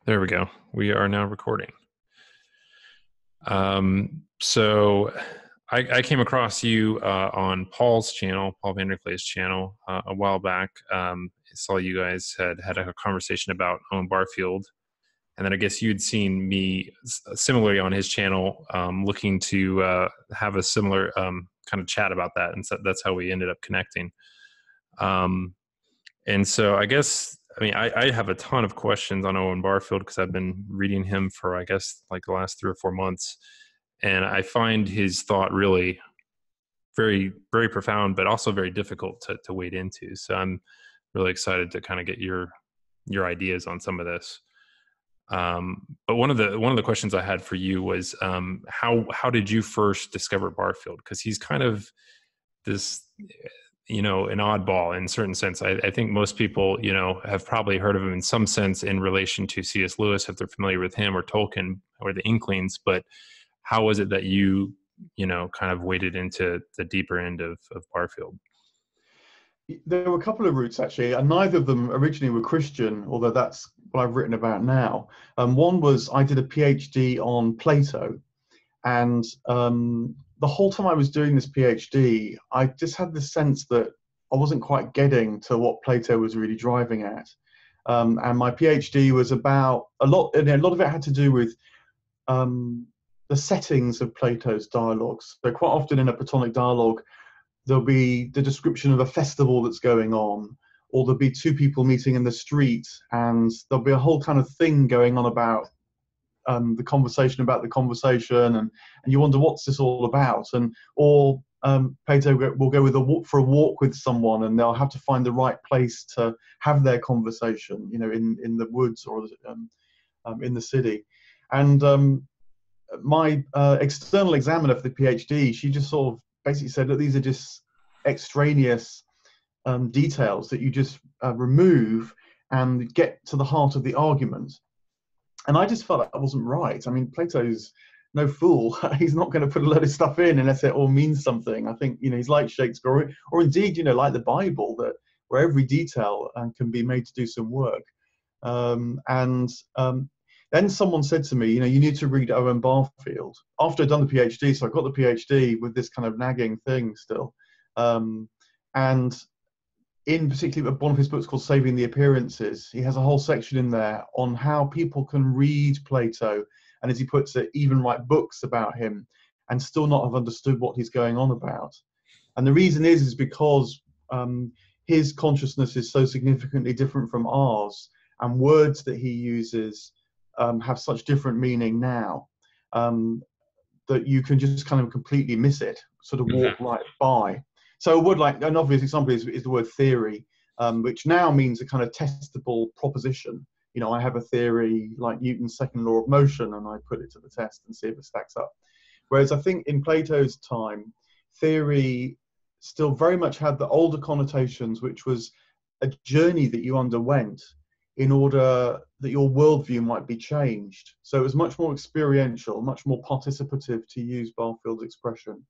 There we go. We are now recording. So I came across you on Paul's channel, Paul Vanderklay's channel, a while back. I saw you guys had a conversation about Owen Barfield, and then I guess you'd seen me similarly on his channel, looking to have a similar kind of chat about that, and so that's how we ended up connecting. And so I have a ton of questions on Owen Barfield because I've been reading him for, I guess, like the last 3 or 4 months. And I find his thought really very, very profound, but also very difficult to wade into. So I'm really excited to kind of get your ideas on some of this. But one of the questions I had for you was, how did you first discover Barfield? Because he's kind of this, an oddball in a certain sense. I think most people, have probably heard of him in some sense in relation to C.S. Lewis, if they're familiar with him, or Tolkien, or the Inklings. But how was it that you kind of waded into the deeper end of Barfield? There were a couple of routes, actually, and neither of them originally were Christian, although that's what I've written about now. One was I did a PhD on Plato, and the whole time I was doing this PhD, I just had this sense that I wasn't quite getting to what Plato was really driving at. And my PhD was about a lot of it had to do with the settings of Plato's dialogues. So quite often in a Platonic dialogue, there'll be the description of a festival that's going on, or there'll be two people meeting in the street, and there'll be a whole kind of thing going on about the conversation about the conversation, and you wonder what's this all about, or Plato will go for a walk with someone, and they'll have to find the right place to have their conversation, in the woods or in the city. And my external examiner for the PhD, she just sort of basically said that these are just extraneous details that you just remove and get to the heart of the argument. And I just felt like that wasn't right. I mean, Plato's no fool. He's not going to put a load of stuff in unless it all means something. I think, he's like Shakespeare, or indeed, like the Bible, where every detail can be made to do some work. Then someone said to me, you need to read Owen Barfield. After I'd done the PhD, so I got the PhD with this kind of nagging thing still. And in particular, one of his books called Saving the Appearances, he has a whole section in there on how people can read Plato, and as he puts it, even write books about him and still not have understood what he's going on about. And the reason is because his consciousness is so significantly different from ours, and words that he uses have such different meaning now that you can just kind of completely miss it, sort of walk right by. So an obvious example is the word theory, which now means a kind of testable proposition. I have a theory like Newton's second law of motion, and I put it to the test and see if it stacks up. Whereas I think in Plato's time, theory still very much had the older connotations, which was a journey that you underwent in order that your worldview might be changed. So it was much more experiential, much more participative, to use Barfield's expression.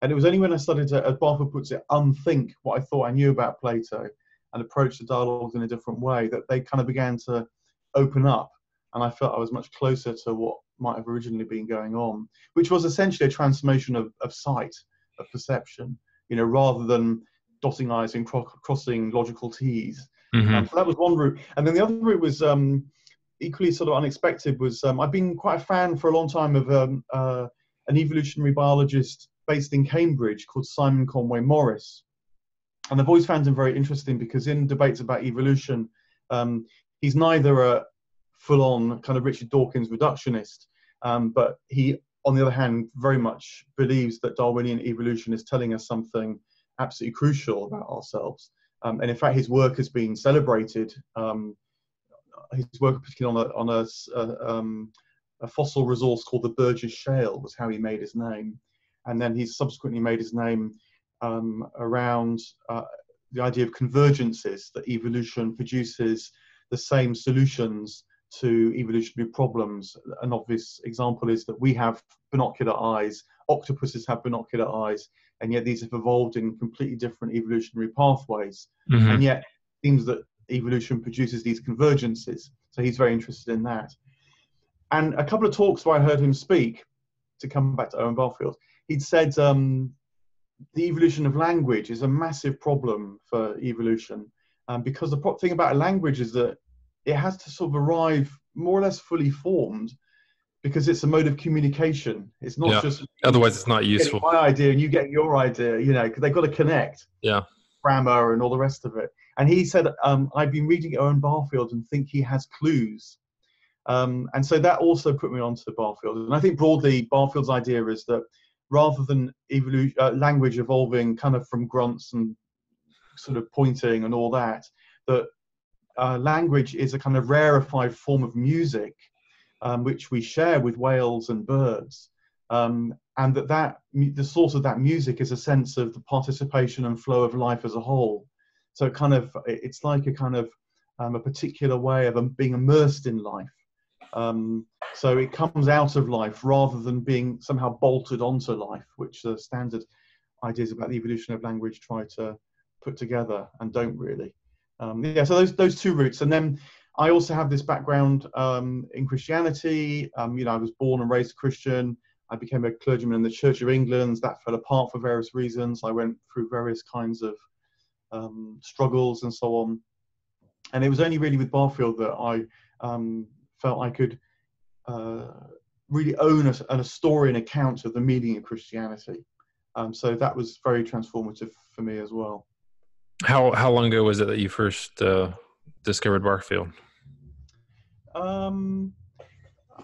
And it was only when I started to, as Barford puts it, unthink what I thought I knew about Plato and approach the dialogues in a different way, that they kind of began to open up. And I felt I was much closer to what might have originally been going on, which was essentially a transformation of sight, of perception, rather than dotting I's and crossing logical T's. So that was one route. And then the other route was equally sort of unexpected. I've been quite a fan for a long time of an evolutionary biologist based in Cambridge called Simon Conway Morris. And I've always found him very interesting because in debates about evolution, he's neither a full-on kind of Richard Dawkins reductionist, but he, on the other hand, very much believes that Darwinian evolution is telling us something absolutely crucial about ourselves. And in fact, his work has been celebrated. His work, particularly on a fossil resource called the Burgess Shale, was how he made his name. And then he's subsequently made his name around the idea of convergences, that evolution produces the same solutions to evolutionary problems. An obvious example is that we have binocular eyes, octopuses have binocular eyes, and yet these have evolved in completely different evolutionary pathways. And yet it seems that evolution produces these convergences. So he's very interested in that. And a couple of talks where I heard him speak, to come back to Owen Barfield, he'd said the evolution of language is a massive problem for evolution, because the thing about a language is that it has to sort of arrive more or less fully formed, because it's a mode of communication. It's not just otherwise it's not useful. Getting my idea and you getting your idea, you know, because they've got to connect. Yeah. Grammar and all the rest of it. And he said, I've been reading Owen Barfield and think he has clues. And so that also put me onto Barfield. And I think broadly, Barfield's idea is that rather than language evolving kind of from grunts and sort of pointing and all that, that language is a kind of rarefied form of music, which we share with whales and birds. And that the source of that music is a sense of the participation and flow of life as a whole. So it's like a kind of a particular way of being immersed in life. So it comes out of life rather than being somehow bolted onto life, which the standard ideas about the evolution of language try to put together and don't really. So those two routes. And then I also have this background in Christianity. I was born and raised Christian. I became a clergyman in the Church of England. That fell apart for various reasons. I went through various kinds of struggles and so on. And it was only really with Barfield that I felt I could really own a historian account of the meaning of Christianity. So that was very transformative for me as well. How long ago was it that you first discovered Barfield?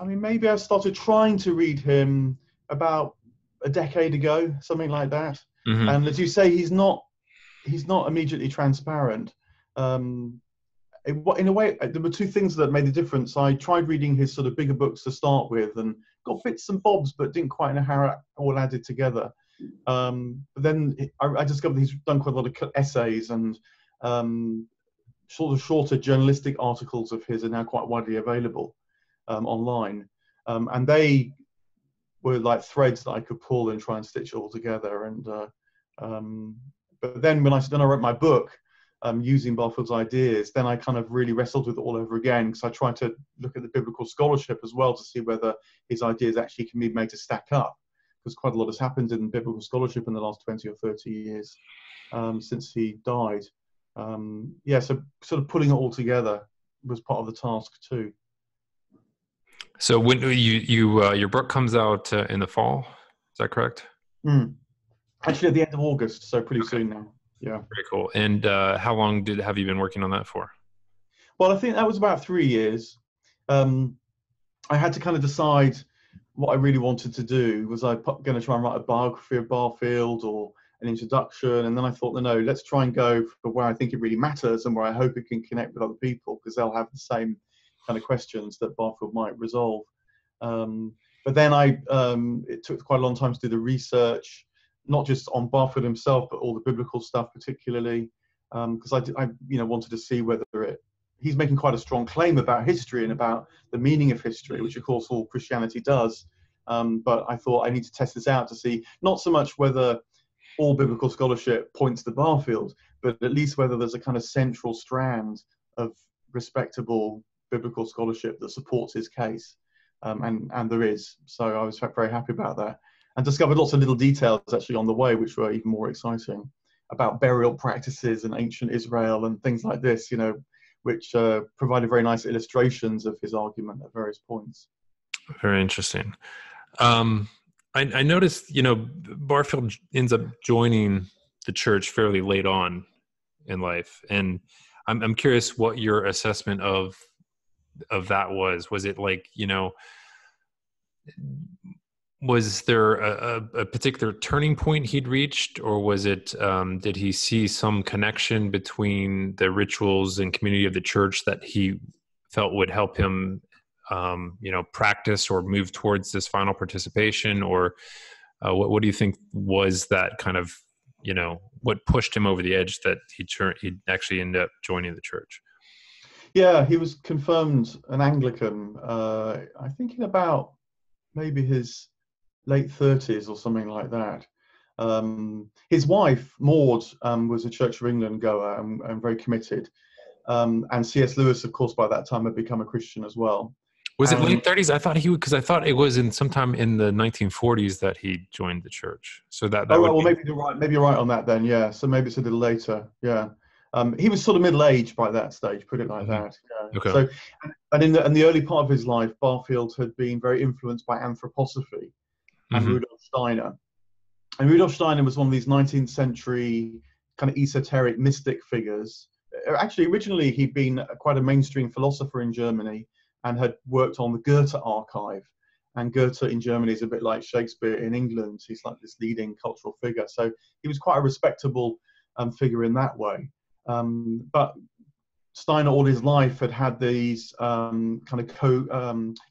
Maybe I started trying to read him about a decade ago, something like that. Mm-hmm. And as you say, he's not immediately transparent. In a way, there were two things that made a difference. I tried reading his sort of bigger books to start with and got bits and bobs, but didn't quite know how it all added together. But then I discovered he's done quite a lot of essays, and sort of shorter journalistic articles of his are now quite widely available online. And they were like threads that I could pull and try and stitch it all together. And but then when I wrote my book, using Barfield's ideas, then I kind of really wrestled with it all over again, because I tried to look at the biblical scholarship as well to see whether his ideas actually can be made to stack up, because quite a lot has happened in biblical scholarship in the last 20 or 30 years since he died. So sort of putting it all together was part of the task too. So when your book comes out in the fall, is that correct? Actually, at the end of August, so pretty soon now. Yeah. Very cool. And how long have you been working on that for? Well, I think that was about 3 years. I had to kind of decide what I really wanted to do. Was I going to try and write a biography of Barfield or an introduction? And then I thought, no, let's try and go for where I think it really matters and where I hope it can connect with other people, because they'll have the same kind of questions that Barfield might resolve. But then it took quite a long time to do the research, not just on Barford himself, but all the biblical stuff particularly, because I wanted to see whether he's making quite a strong claim about history and about the meaning of history, which of course all Christianity does. But I thought I need to test this out to see not so much whether all biblical scholarship points to Barfield, but at least whether there's a kind of central strand of respectable biblical scholarship that supports his case. And there is. So I was very happy about that. And discovered lots of little details actually on the way, which were even more exciting, about burial practices in ancient Israel and things like this, which provided very nice illustrations of his argument at various points. Very interesting. I noticed, Barfield ends up joining the church fairly late on in life. And I'm curious what your assessment of that was. Was it like, was there a particular turning point he'd reached, or was it, did he see some connection between the rituals and community of the church that he felt would help him, practice or move towards this final participation? Or what do you think was that kind of, what pushed him over the edge that he'd actually end up joining the church? Yeah, he was confirmed an Anglican, I think in about maybe his late 30s or something like that. His wife, Maud, was a Church of England goer and very committed. And C.S. Lewis, of course, by that time had become a Christian as well. Was it late 30s? I thought because I thought it was in sometime in the 1940s that he joined the church. So that oh, would right, well, be... maybe you're right. Maybe you're right on that then. Yeah. So maybe it's a little later. Yeah. He was sort of middle-aged by that stage, put it like that. Yeah. Okay. So, and in the early part of his life, Barfield had been very influenced by anthroposophy and Rudolf Steiner. And Rudolf Steiner was one of these 19th century kind of esoteric mystic figures. Actually, originally he'd been quite a mainstream philosopher in Germany and had worked on the Goethe archive. And Goethe in Germany is a bit like Shakespeare in England. He's like this leading cultural figure. So he was quite a respectable figure in that way. But Steiner all his life had these kind of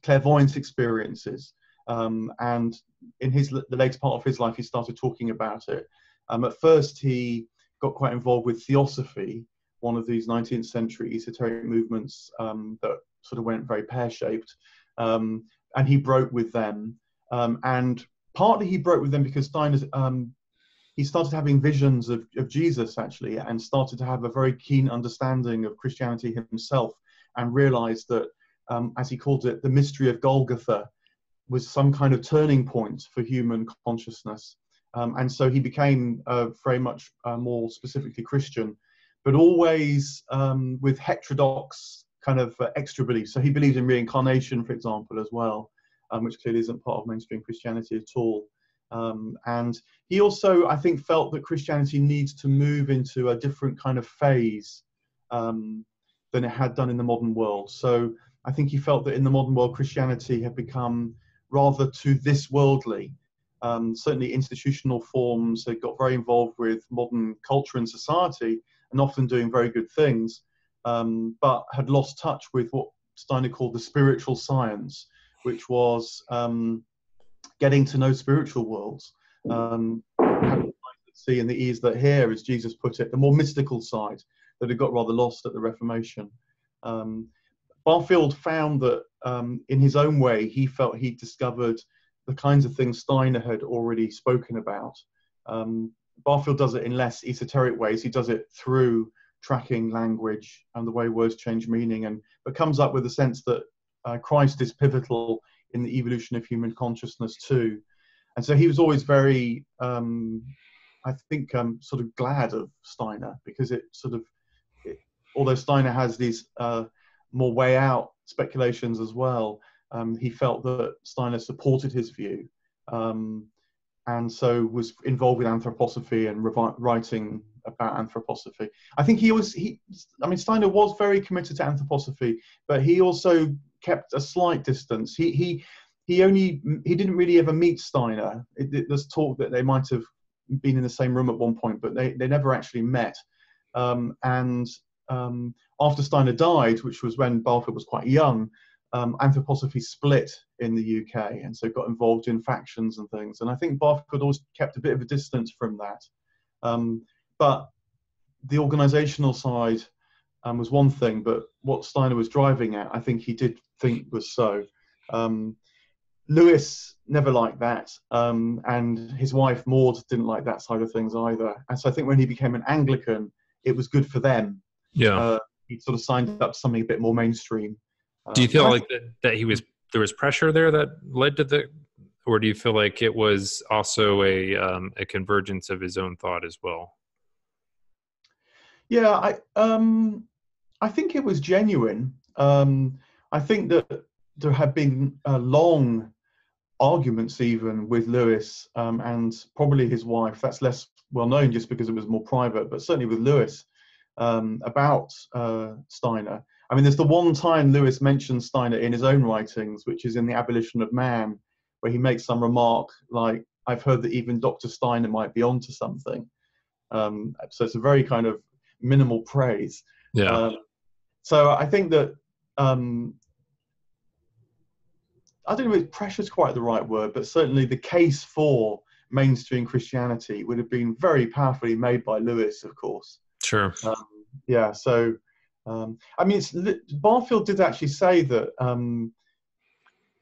clairvoyance experiences. And in the later part of his life, he started talking about it. At first, he got quite involved with theosophy, one of these 19th century esoteric movements that sort of went very pear-shaped. And he broke with them. And partly he broke with them because Steiner's, he started having visions of Jesus, actually, and started to have a very keen understanding of Christianity himself, and realized that, as he called it, the mystery of Golgotha was some kind of turning point for human consciousness. And so he became very much more specifically Christian, but always with heterodox kind of extra beliefs. So he believed in reincarnation, for example, as well, which clearly isn't part of mainstream Christianity at all. And he also, I think, felt that Christianity needs to move into a different kind of phase than it had done in the modern world. So I think he felt that in the modern world, Christianity had become rather to this worldly. Certainly institutional forms had got very involved with modern culture and society and often doing very good things, but had lost touch with what Steiner called the spiritual science, which was getting to know spiritual worlds. Having the eyes that see and the ears that hear, as Jesus put it, the more mystical side that had got rather lost at the Reformation. Barfield found that in his own way, he felt he discovered the kinds of things Steiner had already spoken about. Barfield does it in less esoteric ways. He does it through tracking language and the way words change meaning, but comes up with a sense that Christ is pivotal in the evolution of human consciousness too. And so he was always very, I think, sort of glad of Steiner, because it sort of, although Steiner has these more way out speculations as well, he felt that Steiner supported his view, and so was involved with anthroposophy and writing about anthroposophy. I think Steiner was very committed to anthroposophy, but he also kept a slight distance. He didn't really ever meet Steiner. There's talk that they might have been in the same room at one point, but they never actually met. After Steiner died, which was when Barford was quite young, anthroposophy split in the UK, and so got involved in factions and things. And I think Barford always kept a bit of a distance from that. But the organizational side was one thing, but what Steiner was driving at, I think he did think was so. Lewis never liked that, and his wife Maud didn't like that side of things either. And so I think when he became an Anglican, it was good for them. Yeah. He sort of signed up to something a bit more mainstream. Do you feel like that there was pressure there that led to the, or do you feel like it was also a convergence of his own thought as well? Yeah, I think it was genuine. I think that there had been long arguments even with Lewis and probably his wife. That's less well known just because it was more private, but certainly with Lewis about Steiner. I mean, there's the one time Lewis mentions Steiner in his own writings, which is in The Abolition of Man, where he makes some remark like, "I've heard that even Dr. Steiner might be onto something." So it's a very kind of minimal praise. Yeah. So I think that I don't know if pressure is quite the right word, but certainly the case for mainstream Christianity would have been very powerfully made by Lewis, of course. Sure. Yeah. So, I mean, Barfield did actually say that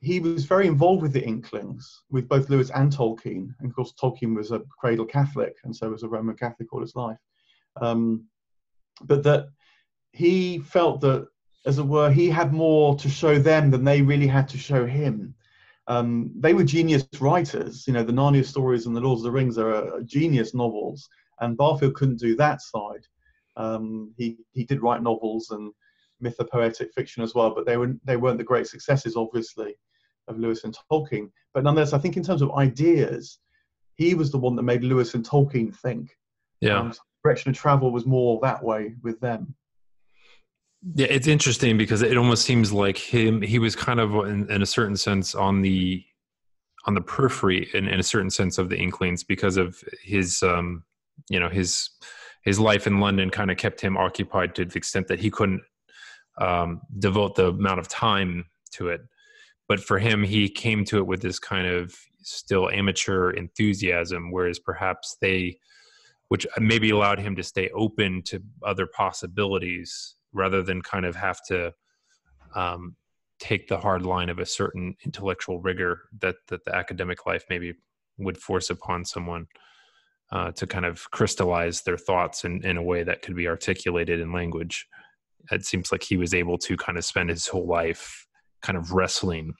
he was very involved with the Inklings, with both Lewis and Tolkien. And of course, Tolkien was a cradle Catholic, and so was a Roman Catholic all his life. But that he felt that, as it were, he had more to show them than they really had to show him. They were genius writers. The Narnia stories and the Lord of the Rings are genius novels, and Barfield couldn't do that side. He did write novels and mythopoetic fiction as well, but they weren't the great successes, obviously, of Lewis and Tolkien. But nonetheless, I think in terms of ideas, he was the one that made Lewis and Tolkien think. Yeah. So the direction of travel was more that way with them. Yeah, it's interesting because it almost seems like he was kind of in a certain sense on the periphery in a certain sense of the Inklings, because of his his life in London kind of kept him occupied to the extent that he couldn't devote the amount of time to it. But for him, he came to it with this kind of still amateur enthusiasm, whereas perhaps which maybe allowed him to stay open to other possibilities rather than kind of have to take the hard line of a certain intellectual rigor that the academic life maybe would force upon someone to kind of crystallize their thoughts in a way that could be articulated in language. It seems like he was able to kind of spend his whole life kind of wrestling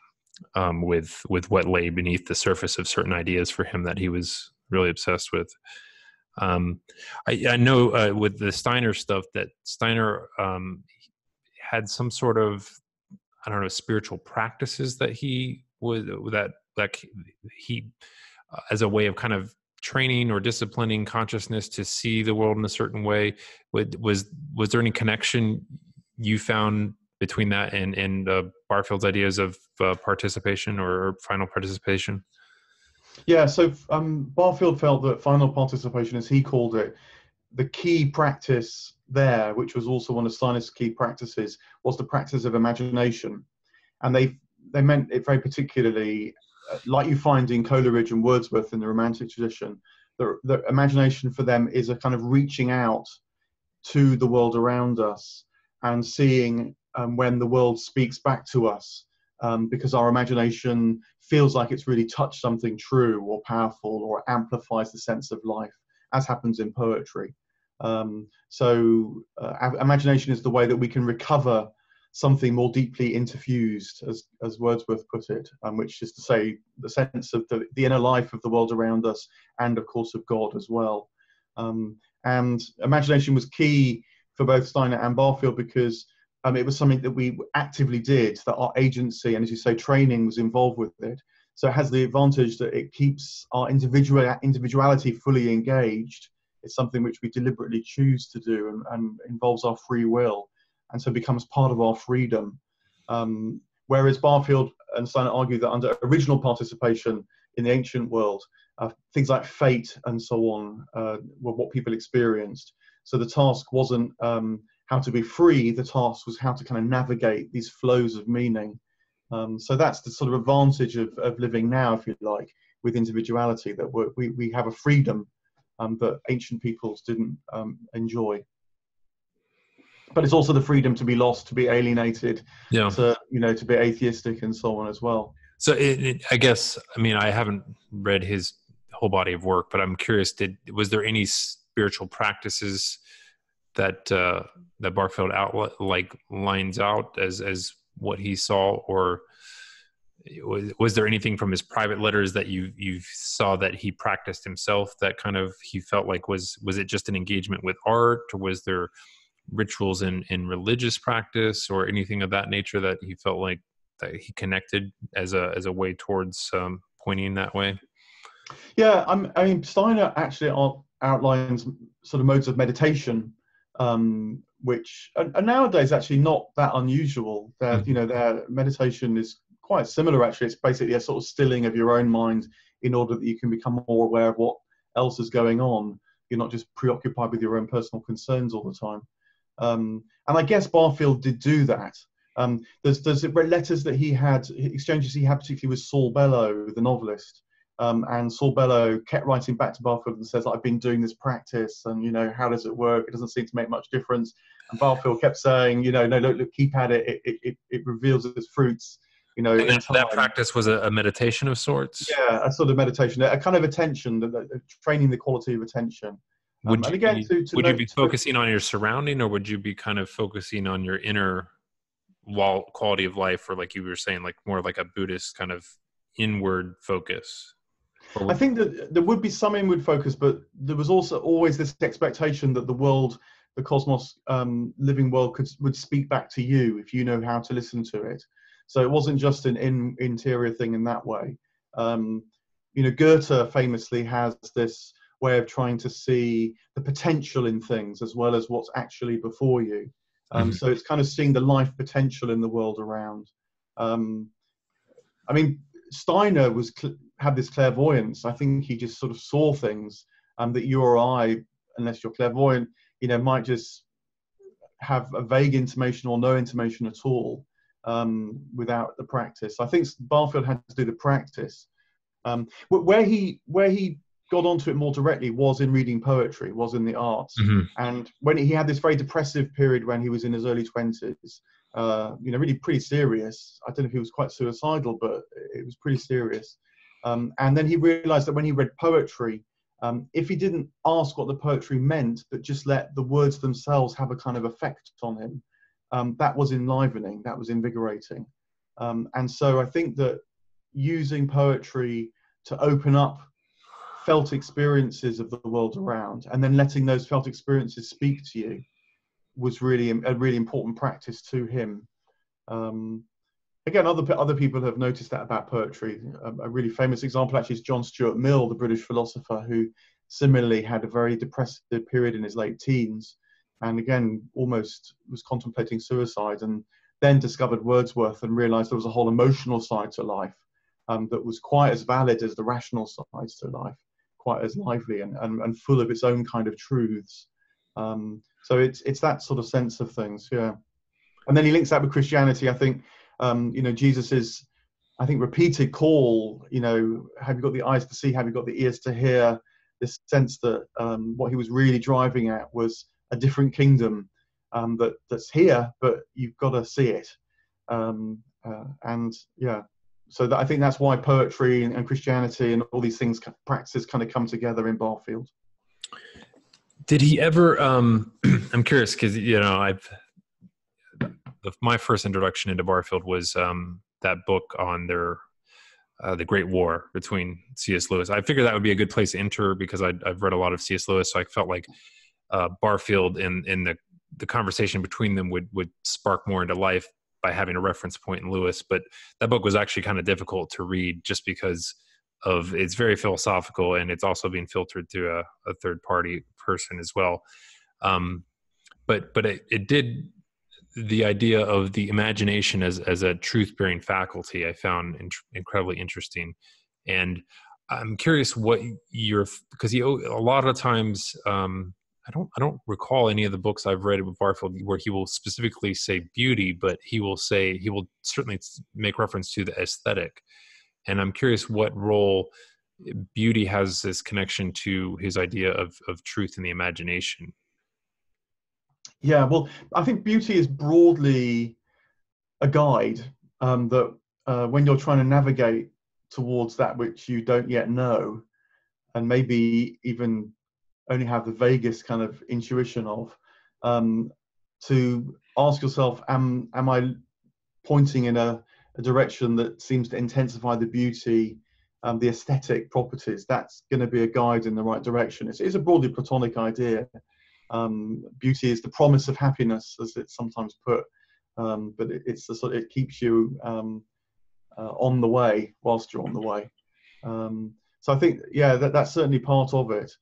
with what lay beneath the surface of certain ideas for him that he was really obsessed with. I know with the Steiner stuff that Steiner had some sort of, I don't know, spiritual practices that he would that he as a way of kind of training or disciplining consciousness to see the world in a certain way. Was there any connection you found between that and Barfield's ideas of participation or final participation? Yeah, so Barfield felt that final participation, as he called it, the key practice there, which was also one of Steiner's key practices, was the practice of imagination. And they meant it very particularly, like you find in Coleridge and Wordsworth in the Romantic tradition, the imagination for them is a kind of reaching out to the world around us and seeing when the world speaks back to us, because our imagination feels like it's really touched something true or powerful or amplifies the sense of life, as happens in poetry. So imagination is the way that we can recover something more deeply interfused, as Wordsworth put it, which is to say the sense of the inner life of the world around us and, of course, of God as well. And imagination was key for both Steiner and Barfield because it was something that we actively did, that our agency and, as you say, training was involved with it. So it has the advantage that it keeps our individuality fully engaged. It's something which we deliberately choose to do and involves our free will, and so becomes part of our freedom. Whereas Barfield and Steiner argue that under original participation in the ancient world, things like fate and so on were what people experienced. So the task wasn't how to be free, the task was how to kind of navigate these flows of meaning. So that's the sort of advantage of living now, if you like, with individuality, that we have a freedom that ancient peoples didn't enjoy. But it's also the freedom to be lost, to be alienated, Yeah. to be atheistic and so on as well. So I guess, I mean, I haven't read his whole body of work, but I'm curious, was there any spiritual practices that Barfield lines out as what he saw, or was there anything from his private letters that you saw that he practiced himself that kind of he felt like was it just an engagement with art, or was there rituals in religious practice or anything of that nature that he felt like that he connected as a way towards pointing that way? Yeah, I mean, Steiner actually outlines sort of modes of meditation, which are nowadays actually not that unusual. Their meditation is quite similar, actually. It's basically a sort of stilling of your own mind in order that you can become more aware of what else is going on. You're not just preoccupied with your own personal concerns all the time. And I guess Barfield did do that. There's letters that he had, exchanges he had particularly with Saul Bellow, the novelist. And Saul Bellow kept writing back to Barfield and says, I've been doing this practice, and how does it work? It doesn't seem to make much difference. And Barfield kept saying, no, look, keep at it. It reveals its fruits. And that practice was a meditation of sorts. Yeah, a sort of meditation, a kind of attention, training the quality of attention. Would And you again, be to would you note, be focusing on your surrounding, or would you be kind of focusing on your inner quality of life, or like you were saying, like more like a Buddhist kind of inward focus? Or I think that there would be some inward focus, but there was also always this expectation that the world, the cosmos, living world would speak back to you if you know how to listen to it. So it wasn't just an interior thing in that way. Goethe famously has this way of trying to see the potential in things as well as what's actually before you. So it's kind of seeing the life potential in the world around. Steiner had this clairvoyance. I think he just sort of saw things that you or I, unless you're clairvoyant, might just have a vague intimation or no intimation at all without the practice. I think Barfield had to do the practice. Where he got onto it more directly was in reading poetry, was in the arts. And when he had this very depressive period when he was in his early 20s, really pretty serious. I don't know if he was quite suicidal, but it was pretty serious. And then he realized that when he read poetry, if he didn't ask what the poetry meant, but just let the words themselves have a kind of effect on him, that was enlivening, that was invigorating. And so I think that using poetry to open up felt experiences of the world around, and then letting those felt experiences speak to you, was really a really important practice to him. Again, other people have noticed that about poetry. A really famous example actually is John Stuart Mill, the British philosopher, who similarly had a very depressive period in his late teens, and again almost was contemplating suicide, and then discovered Wordsworth and realized there was a whole emotional side to life that was quite as valid as the rational sides to life, quite as lively and full of its own kind of truths. So it's that sort of sense of things, yeah. And then he links that with Christianity. I think, Jesus's, repeated call, have you got the eyes to see, have you got the ears to hear, this sense that what he was really driving at was a different kingdom that's here, but you've got to see it. And yeah, so I think that's why poetry and Christianity and all these things, practices kind of come together in Barfield. Did he ever, I'm curious because, my first introduction into Barfield was that book on the Great War between C.S. Lewis. I figured that would be a good place to enter because I've read a lot of C.S. Lewis, so I felt like Barfield in the conversation between them would spark more into life by having a reference point in Lewis. But that book was actually kind of difficult to read just because of it's very philosophical, and it's also being filtered through a third party person as well. But it did, the idea of the imagination as a truth-bearing faculty I found incredibly interesting. And I'm curious what because a lot of times I don't recall any of the books I've read with Barfield where he will specifically say beauty, but he will certainly make reference to the aesthetic. And I'm curious what role beauty has this connection to his idea of truth and the imagination. Yeah, well, I think beauty is broadly a guide that when you're trying to navigate towards that which you don't yet know, and maybe even only have the vaguest kind of intuition of, to ask yourself, am I pointing in a direction that seems to intensify the beauty, the aesthetic properties? That's going to be a guide in the right direction. It's a broadly Platonic idea. Beauty is the promise of happiness, as it's sometimes put, but it's the sort. It keeps you on the way whilst you're on the way. So I think, yeah, that's certainly part of it.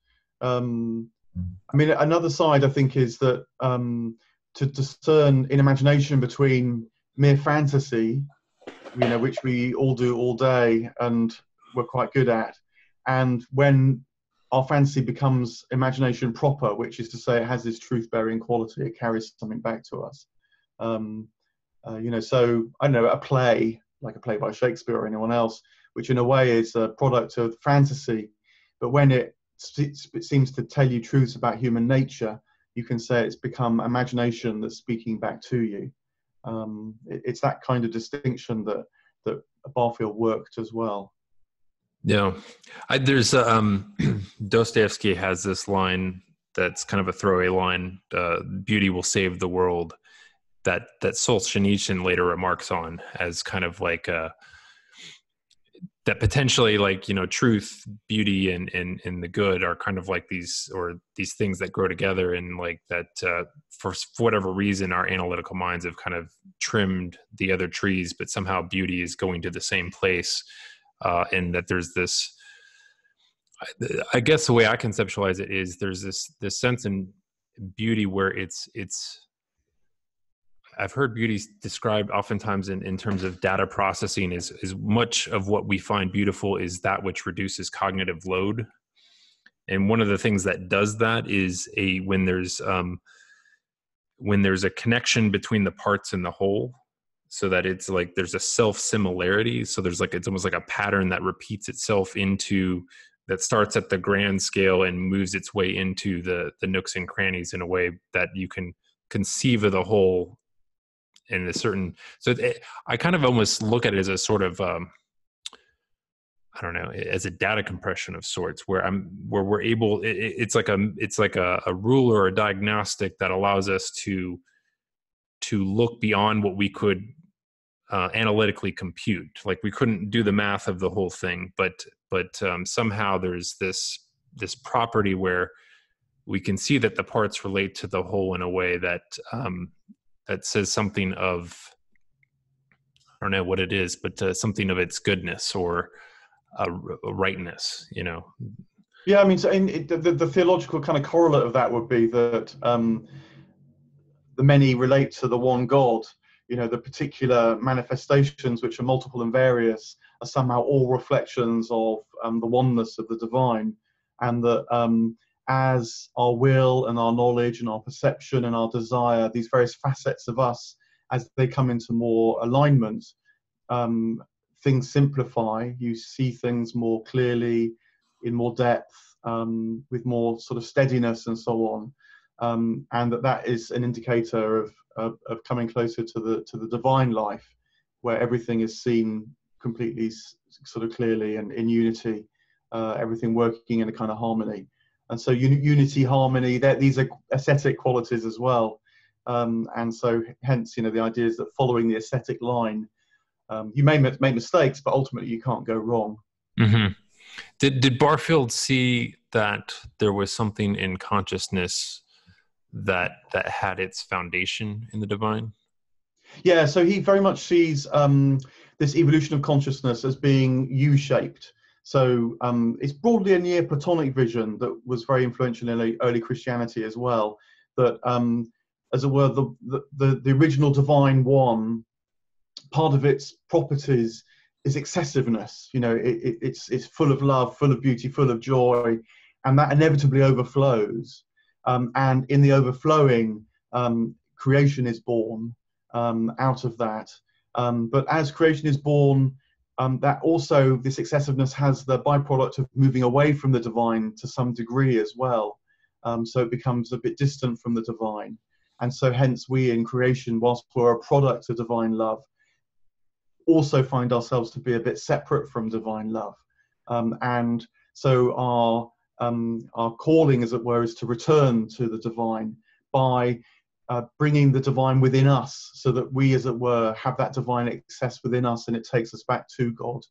Another side I think is that to discern in imagination between mere fantasy, which we all do all day and we're quite good at, and when our fantasy becomes imagination proper, which is to say it has this truth-bearing quality, it carries something back to us. So I don't know, a play, like a play by Shakespeare or anyone else, which in a way is a product of fantasy, but when it seems to tell you truths about human nature, you can say it's become imagination that's speaking back to you. It's that kind of distinction that Barfield worked as well. Yeah, there's Dostoevsky has this line that's kind of a throwaway line, beauty will save the world, that Solzhenitsyn later remarks on as kind of like that potentially, like, truth, beauty, and the good are kind of like these things that grow together, and like that for whatever reason our analytical minds have kind of trimmed the other trees, but somehow beauty is going to the same place, and that there's this, I guess the way I conceptualize it is there's this sense in beauty where it's I've heard beauty described oftentimes in terms of data processing is much of what we find beautiful is that which reduces cognitive load. And one of the things that does that is when there's a connection between the parts and the whole, so that it's like there's a self similarity. So there's like, it's almost like a pattern that repeats itself that starts at the grand scale and moves its way into the nooks and crannies in a way that you can conceive of the whole in a certain, I kind of almost look at it as a sort of, I don't know, as a data compression of sorts, where we're able, it's like a rule or a diagnostic that allows us to look beyond what we could analytically compute. Like we couldn't do the math of the whole thing, but somehow there's this property where we can see that the parts relate to the whole in a way that that says something of, I don't know what it is, but something of its goodness or rightness, Yeah, I mean, so the theological kind of correlate of that would be that the many relate to the one God. The particular manifestations, which are multiple and various, are somehow all reflections of the oneness of the divine, and that as our will and our knowledge and our perception and our desire, these various facets of us, as they come into more alignment, things simplify. You see things more clearly, in more depth, with more sort of steadiness and so on, and that is an indicator of coming closer to the divine life, where everything is seen completely, sort of clearly and in unity, everything working in a kind of harmony. And so unity, harmony, these are aesthetic qualities as well. And so hence, the idea is that following the aesthetic line, you may make mistakes, but ultimately you can't go wrong. Mm-hmm. Did Barfield see that there was something in consciousness that had its foundation in the divine? Yeah, so he very much sees this evolution of consciousness as being U-shaped. So it's broadly a Neoplatonic vision that was very influential in early Christianity as well. That, as it were, the original divine one, part of its properties is excessiveness. It's full of love, full of beauty, full of joy, and that inevitably overflows. And in the overflowing, creation is born out of that. But as creation is born, that also, this excessiveness has the byproduct of moving away from the divine to some degree as well. So it becomes a bit distant from the divine. And so hence we in creation, whilst we're a product of divine love, also find ourselves to be a bit separate from divine love. And so our calling, as it were, is to return to the divine by bringing the divine within us, so that we, as it were, have that divine excess within us, and it takes us back to God.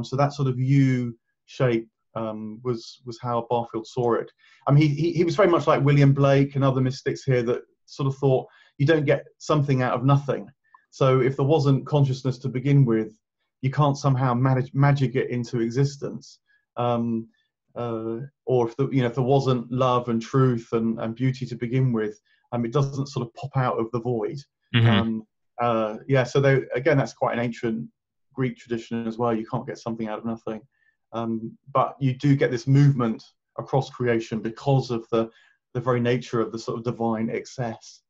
So that sort of U shape was how Barfield saw it. I mean, he was very much like William Blake and other mystics here that sort of thought you don't get something out of nothing. So if there wasn't consciousness to begin with, you can't somehow magic it into existence. Or if there wasn't love and truth and beauty to begin with, it doesn't sort of pop out of the void. Mm-hmm. So again, that's quite an ancient Greek tradition as well. You can't get something out of nothing, but you do get this movement across creation because of the very nature of the sort of divine excess.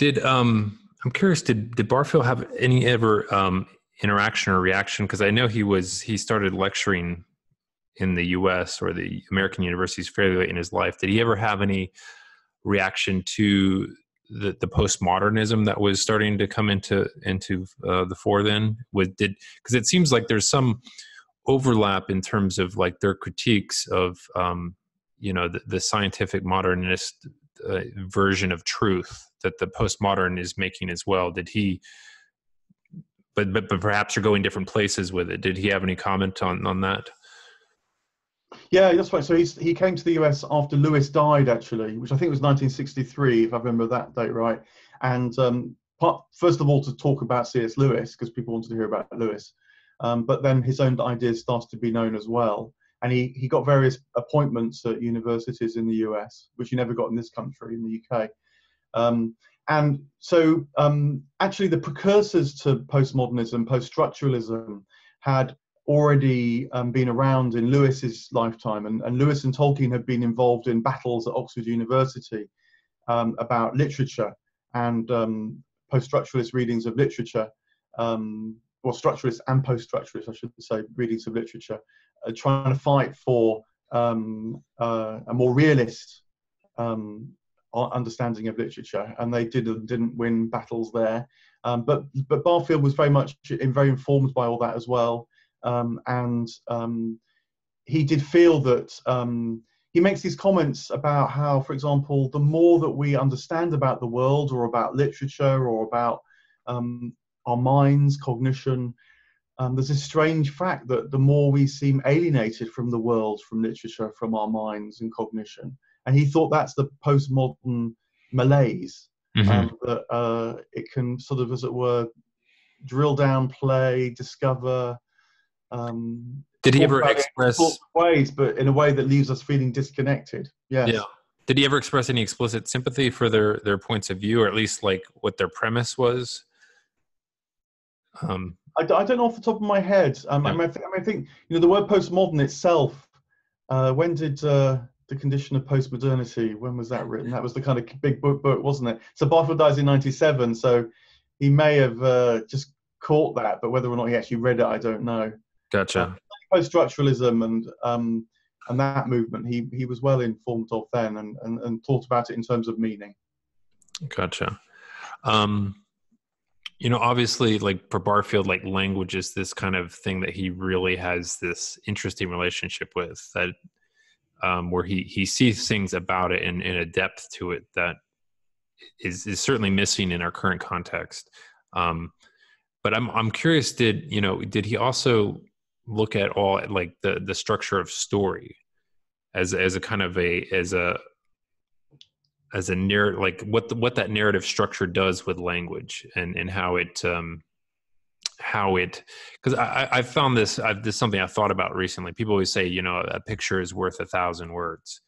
I'm curious, did Barfield have any ever interaction or reaction? Because I know he started lecturing in the U.S. or the American universities fairly late in his life. Did he ever have any reaction to the postmodernism that was starting to come into the fore then? Because it seems like there's some overlap in terms of like their critiques of the scientific modernist version of truth that the postmodern is making as well. Did he? But perhaps you're going different places with it. Did he have any comment on that? Yeah, that's right. So he came to the US after Lewis died, actually, which I think was 1963, if I remember that date right. And first of all, to talk about C.S. Lewis, because people wanted to hear about Lewis. But then his own ideas started to be known as well. And he got various appointments at universities in the US, which he never got in this country, in the UK. And so actually the precursors to postmodernism, post-structuralism, had already been around in Lewis's lifetime. And Lewis and Tolkien had been involved in battles at Oxford University about literature and post-structuralist readings of literature, or structuralist and post-structuralist, I should say, readings of literature, trying to fight for a more realist understanding of literature, and they didn't win battles there. But Barfield was very informed by all that as well, and he did feel that he makes these comments about how, for example, the more that we understand about the world or about literature or about our minds, cognition, there's a strange fact that the more we seem alienated from the world, from literature, from our minds and cognition. And he thought that's the postmodern malaise, that it can sort of, as it were, drill down, play, discover. Did he ever express ways, but in a way that leaves us feeling disconnected? Yes. Yeah. Did he ever express any explicit sympathy for their points of view, or at least like what their premise was? I don't know off the top of my head. I think the word postmodern itself. When did The Condition of Postmodernity? When was that written? That was the kind of big book, wasn't it? So Barford dies in '97, so he may have just caught that, but whether or not he actually read it, I don't know. Gotcha. Post-structuralism and that movement, he was well informed of then, and thought about it in terms of meaning. Gotcha. Obviously, like for Barfield, like language is this kind of thing that he really has this interesting relationship with, that where he sees things about it in a depth to it that is certainly missing in our current context. But I'm curious, did he also look at all like the structure of story as a kind of as a narrative, like what that narrative structure does with language, and how it because I found this is something I thought about recently. People always say, a picture is worth 1,000 words.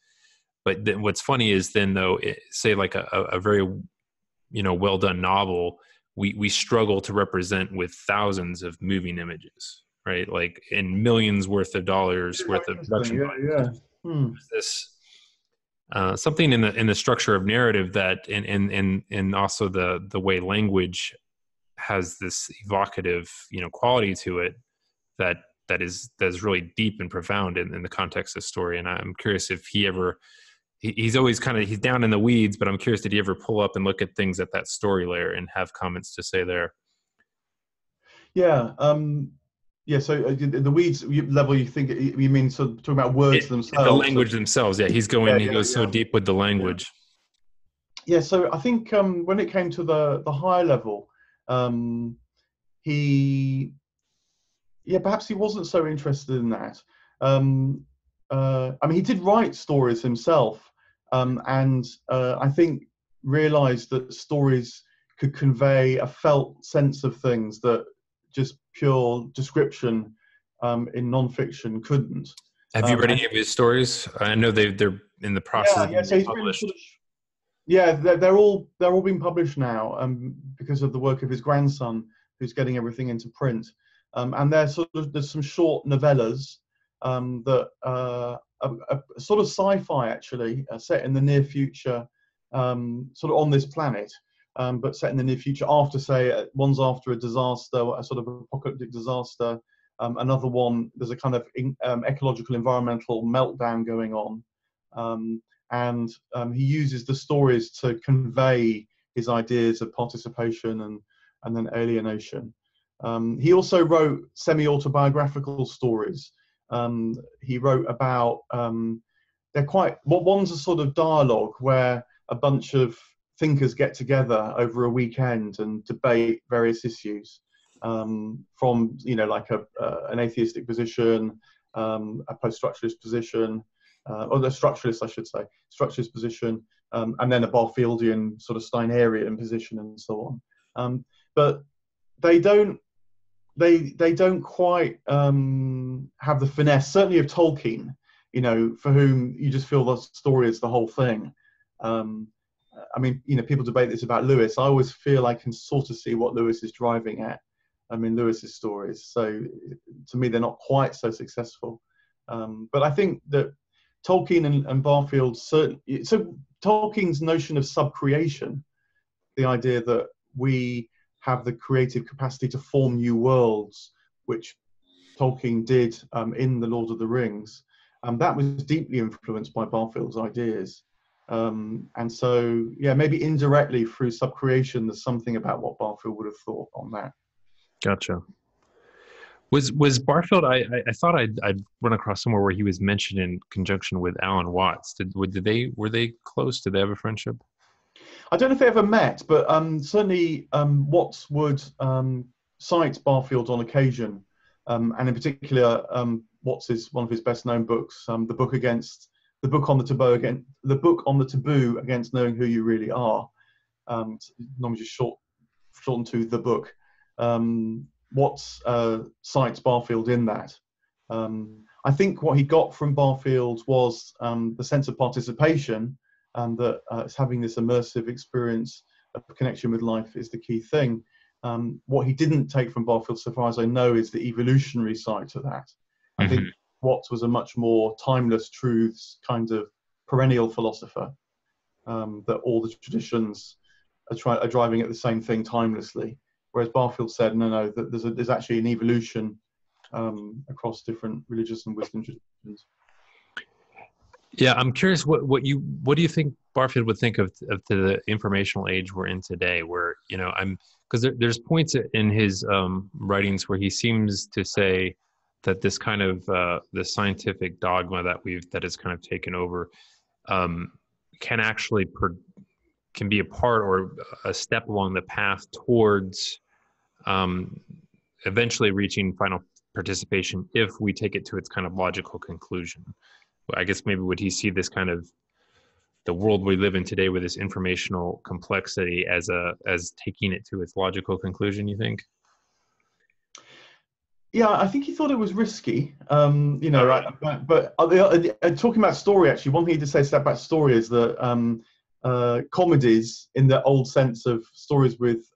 But then what's funny is then though, say like a very, well done novel, we struggle to represent with thousands of moving images, right? Like in millions worth of dollars worth of production. This something in the structure of narrative that and also the way language has this evocative quality to it that is really deep and profound in the context of story. And I'm curious if he's always he's down in the weeds, but I'm curious, did he ever pull up and look at things at that story layer and have comments to say there? Yeah. So the weeds level, you mean sort of talking about words themselves? The language themselves. Yeah, he goes so deep with the language. Yeah. So I think when it came to the higher level, perhaps he wasn't so interested in that. He did write stories himself, and I think realized that stories could convey a felt sense of things that just pure description in nonfiction couldn't. Have you read any of his stories? I know they're in the process of being published. They're all being published now because of the work of his grandson, who's getting everything into print. And there's some short novellas that are sort of sci-fi, actually, set in the near future, sort of on this planet. But set in the near future, one's after a disaster, a sort of apocalyptic disaster. Another one, there's a kind of ecological environmental meltdown going on. And he uses the stories to convey his ideas of participation and then alienation. He also wrote semi-autobiographical stories. He wrote about they're quite, well, one's a sort of dialogue where a bunch of thinkers get together over a weekend and debate various issues, from, you know, like an atheistic position, a post-structuralist position, or the structuralist, I should say, structuralist position, and then a Barfieldian sort of Steinerian position, and so on. But they don't quite have the finesse, certainly of Tolkien, you know, for whom you just feel the story is the whole thing. I mean, you know, people debate this about Lewis. I always feel I can sort of see what Lewis is driving at. I mean, Lewis's stories. So to me, they're not quite so successful. But I think that Tolkien and Barfield, so Tolkien's notion of subcreation, the idea that we have the creative capacity to form new worlds, which Tolkien did in The Lord of the Rings, that was deeply influenced by Barfield's ideas. And so, yeah, maybe indirectly through subcreation, there's something about what Barfield would have thought on that. Gotcha. Was Barfield? I thought I'd run across somewhere where he was mentioned in conjunction with Alan Watts. Were they close? Did they have a friendship? I don't know if they ever met, but certainly Watts would cite Barfield on occasion, and in particular, Watts is one of his best-known books, the book on the taboo against knowing who you really are. Normally just shortened to the book. Watts cites Barfield in that. I think what he got from Barfield was the sense of participation, and that it's having this immersive experience of connection with life is the key thing. What he didn't take from Barfield, so far as I know, is the evolutionary side to that. I think Watts was a much more timeless truths kind of perennial philosopher, that all the traditions are driving at the same thing timelessly. Whereas Barfield said, no, that there's actually an evolution across different religious and wisdom traditions. Yeah, I'm curious what do you think Barfield would think of the informational age we're in today, where, you know, because there's points in his writings where he seems to say that this kind of the scientific dogma that has kind of taken over can actually can be a part or a step along the path towards eventually reaching final participation if we take it to its kind of logical conclusion. I guess maybe would he see this kind of the world we live in today with this informational complexity as taking it to its logical conclusion, you think? Yeah, I think he thought it was risky, you know, right. But talking about story, actually, one thing he did say about story is that comedies, in the old sense of stories with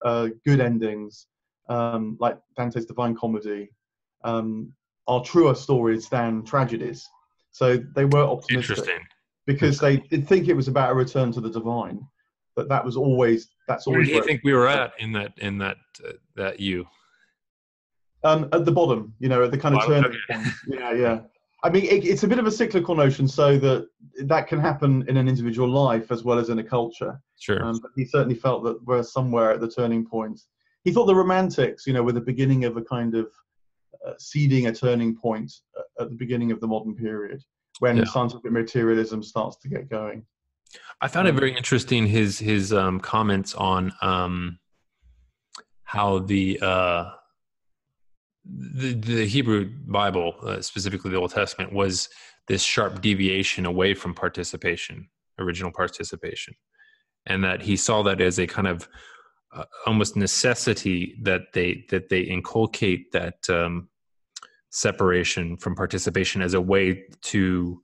good endings, like Dante's Divine Comedy, are truer stories than tragedies. So they were optimistic. Interesting. Because they did think it was about a return to the divine, but that's always. Where do you think we were at in that you? At the bottom, you know, at the kind of turning point. Yeah. I mean, it's a bit of a cyclical notion, so that can happen in an individual life as well as in a culture. Sure. But he certainly felt that we're somewhere at the turning point. He thought the Romantics, you know, were the beginning of a kind of seeding a turning point at the beginning of the modern period, when scientific materialism starts to get going. I found it very interesting, his comments on how the Hebrew Bible, specifically the Old Testament, was this sharp deviation away from original participation, and that he saw that as a kind of almost necessity that they inculcate that separation from participation as a way to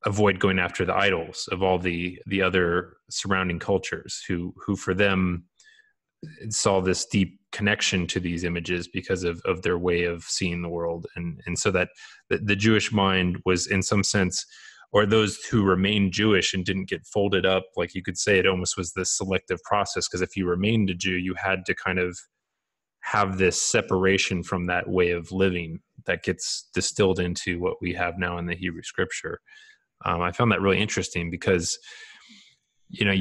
avoid going after the idols of all the other surrounding cultures who for them saw this deep connection to these images because of their way of seeing the world. And so that the Jewish mind was, in some sense, or those who remained Jewish and didn't get folded up, like you could say, it almost was this selective process, because if you remained a Jew, you had to kind of have this separation from that way of living that gets distilled into what we have now in the Hebrew scripture. I found that really interesting because, you know,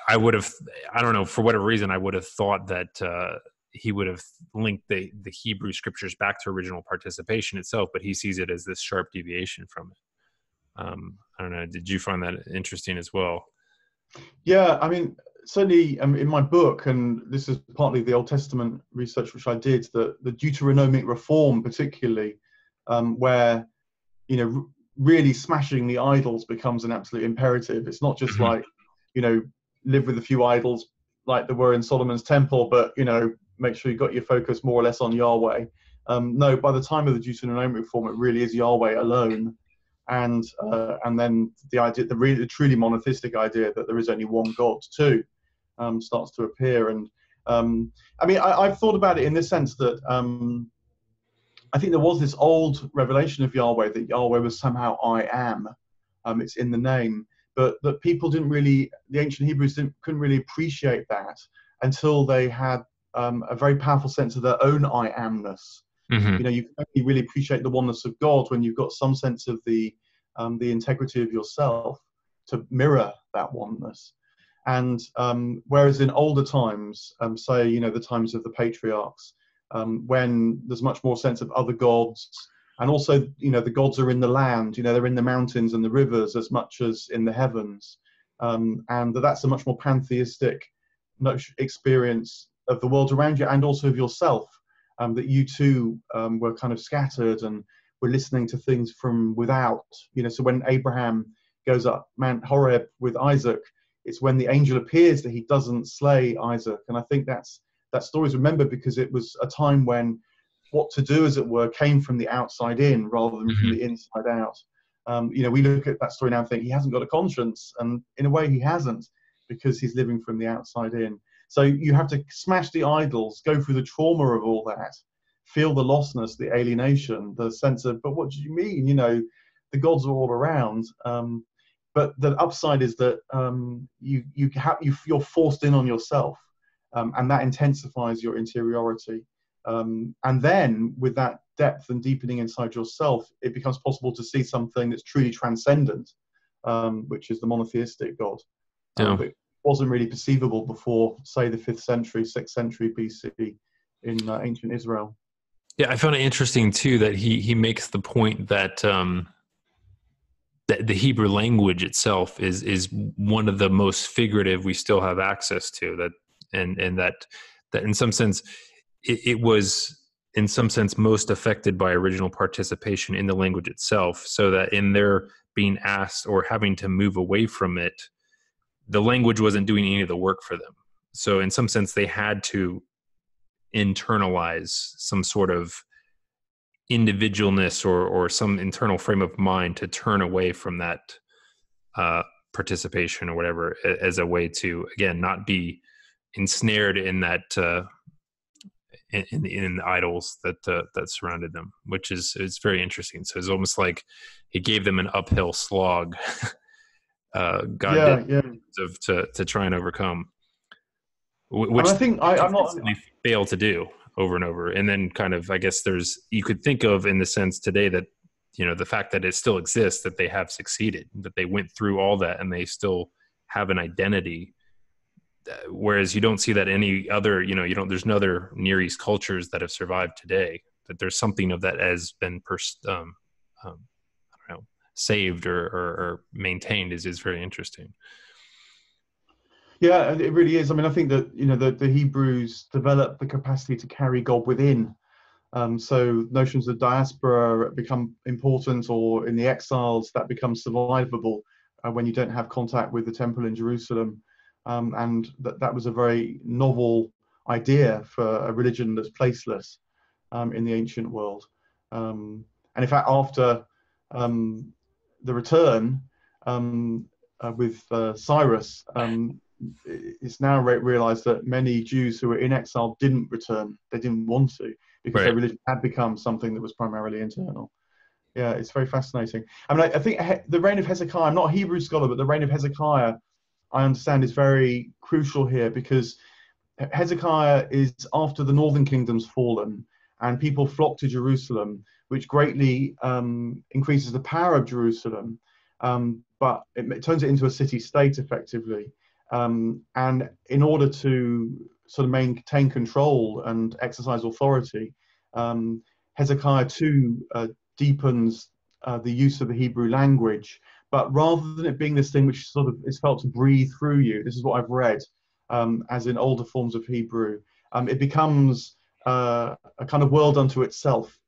I would have, I don't know, for whatever reason, I would have thought that he would have linked the Hebrew scriptures back to original participation itself, but he sees it as this sharp deviation from it. I don't know. Did you find that interesting as well? Yeah, I mean, certainly in my book, and this is partly the Old Testament research which I did, the Deuteronomic reform particularly, where, you know, really smashing the idols becomes an absolute imperative. It's not just like, you know, live with a few idols like there were in Solomon's temple, but, you know, make sure you've got your focus more or less on Yahweh. No, by the time of the Deuteronomic reform, it really is Yahweh alone. And then the idea, the truly monotheistic idea that there is only one God too, starts to appear. And I mean, I've thought about it in this sense that I think there was this old revelation of Yahweh, that Yahweh was somehow I am. It's in the name, but that people didn't really, the ancient Hebrews couldn't really appreciate that until they had a very powerful sense of their own I amness. Mm-hmm. You know, you can only really appreciate the oneness of God when you've got some sense of the integrity of yourself to mirror that oneness. And whereas in older times, say, you know, the times of the patriarchs, when there's much more sense of other gods, and also, you know, the gods are in the land, you know, they're in the mountains and the rivers as much as in the heavens, and that's a much more pantheistic experience of the world around you and also of yourself. That you too were kind of scattered and were listening to things from without. You know, so when Abraham goes up Mount Horeb with Isaac, it's when the angel appears that he doesn't slay Isaac. And I think that story is remembered because it was a time when what to do, as it were, came from the outside in rather than from the inside out. You know, we look at that story now and think he hasn't got a conscience, and in a way he hasn't, because he's living from the outside in. So you have to smash the idols, go through the trauma of all that, feel the lostness, the alienation, the sense of, but what do you mean? You know, the gods are all around. But the upside is that you're forced in on yourself, and that intensifies your interiority. And then with that depth and deepening inside yourself, it becomes possible to see something that's truly transcendent, which is the monotheistic God. That wasn't really perceivable before, say, the 5th century, 6th century BC in ancient Israel. Yeah, I found it interesting too that he makes the point that that the Hebrew language itself is one of the most figurative we still have access to. That and that in some sense it was in some sense most affected by original participation in the language itself. So that in their being asked or having to move away from it, the language wasn't doing any of the work for them. So in some sense, they had to internalize some sort of individualness or some internal frame of mind to turn away from that participation or whatever, as a way to, again, not be ensnared in that in the idols that surrounded them, which is very interesting. So it's almost like he gave them an uphill slog. God did to try and overcome, which I think I'm not fail to do over and over. And then kind of, I guess you could think of in the sense today that, you know, the fact that it still exists, that they have succeeded, that they went through all that and they still have an identity. Whereas you don't see that any other, you know, there's no other Near East cultures that have survived today, that there's something of that has been saved or maintained is very interesting. Yeah, it really is. I mean, I think that, you know, the Hebrews developed the capacity to carry God within. So notions of diaspora become important, or in the exiles that becomes survivable when you don't have contact with the temple in Jerusalem. And that was a very novel idea for a religion that's placeless in the ancient world. And in fact, after the return with Cyrus, it's now realized that many Jews who were in exile didn't return. They didn't want to, because their religion had become something that was primarily internal. Yeah, it's very fascinating. I mean, I think the reign of Hezekiah, I'm not a Hebrew scholar, but the reign of Hezekiah, I understand, is very crucial here, because Hezekiah is after the northern kingdom's fallen and people flock to Jerusalem, which greatly increases the power of Jerusalem, but it turns it into a city-state effectively. And in order to sort of maintain control and exercise authority, Hezekiah too deepens the use of the Hebrew language. But rather than it being this thing which sort of is felt to breathe through you, this is what I've read, as in older forms of Hebrew, it becomes a kind of world unto itself.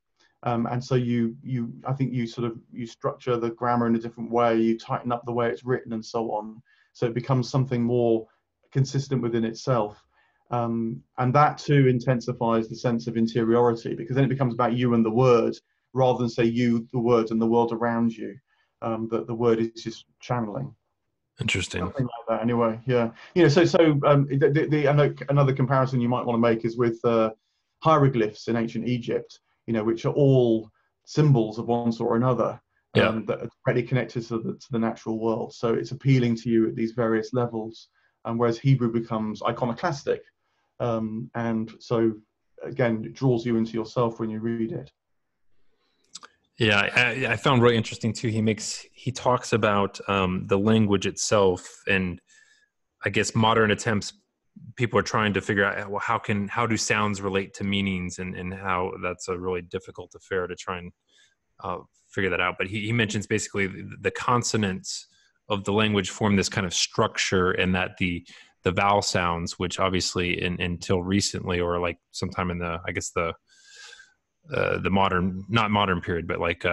And so I think you structure the grammar in a different way, you tighten up the way it's written and so on. So it becomes something more consistent within itself. And that too intensifies the sense of interiority, because then it becomes about you and the word, rather than say you, the word, and the world around you. That the word is just channeling. Interesting. Something like that, anyway. Yeah. Another comparison you might want to make is with hieroglyphs in ancient Egypt, which are all symbols of one sort or another, that are directly connected to the natural world. So it's appealing to you at these various levels, whereas Hebrew becomes iconoclastic, and so again, it draws you into yourself when you read it. Yeah, I found really interesting too. He talks about the language itself, and I guess modern attempts, people are trying to figure out, well, how do sounds relate to meanings, and how that's a really difficult affair to try and figure that out. But he mentions basically the consonants of the language form this kind of structure, and that the vowel sounds, which obviously until recently, or like sometime in the modern, not modern period, but like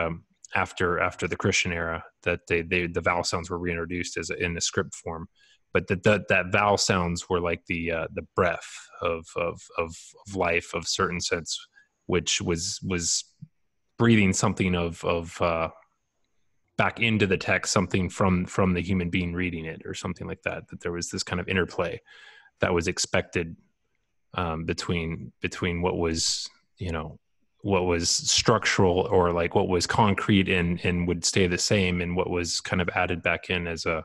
after the Christian era, that the vowel sounds were reintroduced in the script form, but that vowel sounds were like the breath of life of certain sense, which was breathing something of back into the text, something from the human being reading it, or something like that. That there was this kind of interplay that was expected between what was what was structural, or like what was concrete and would stay the same, and what was kind of added back in as a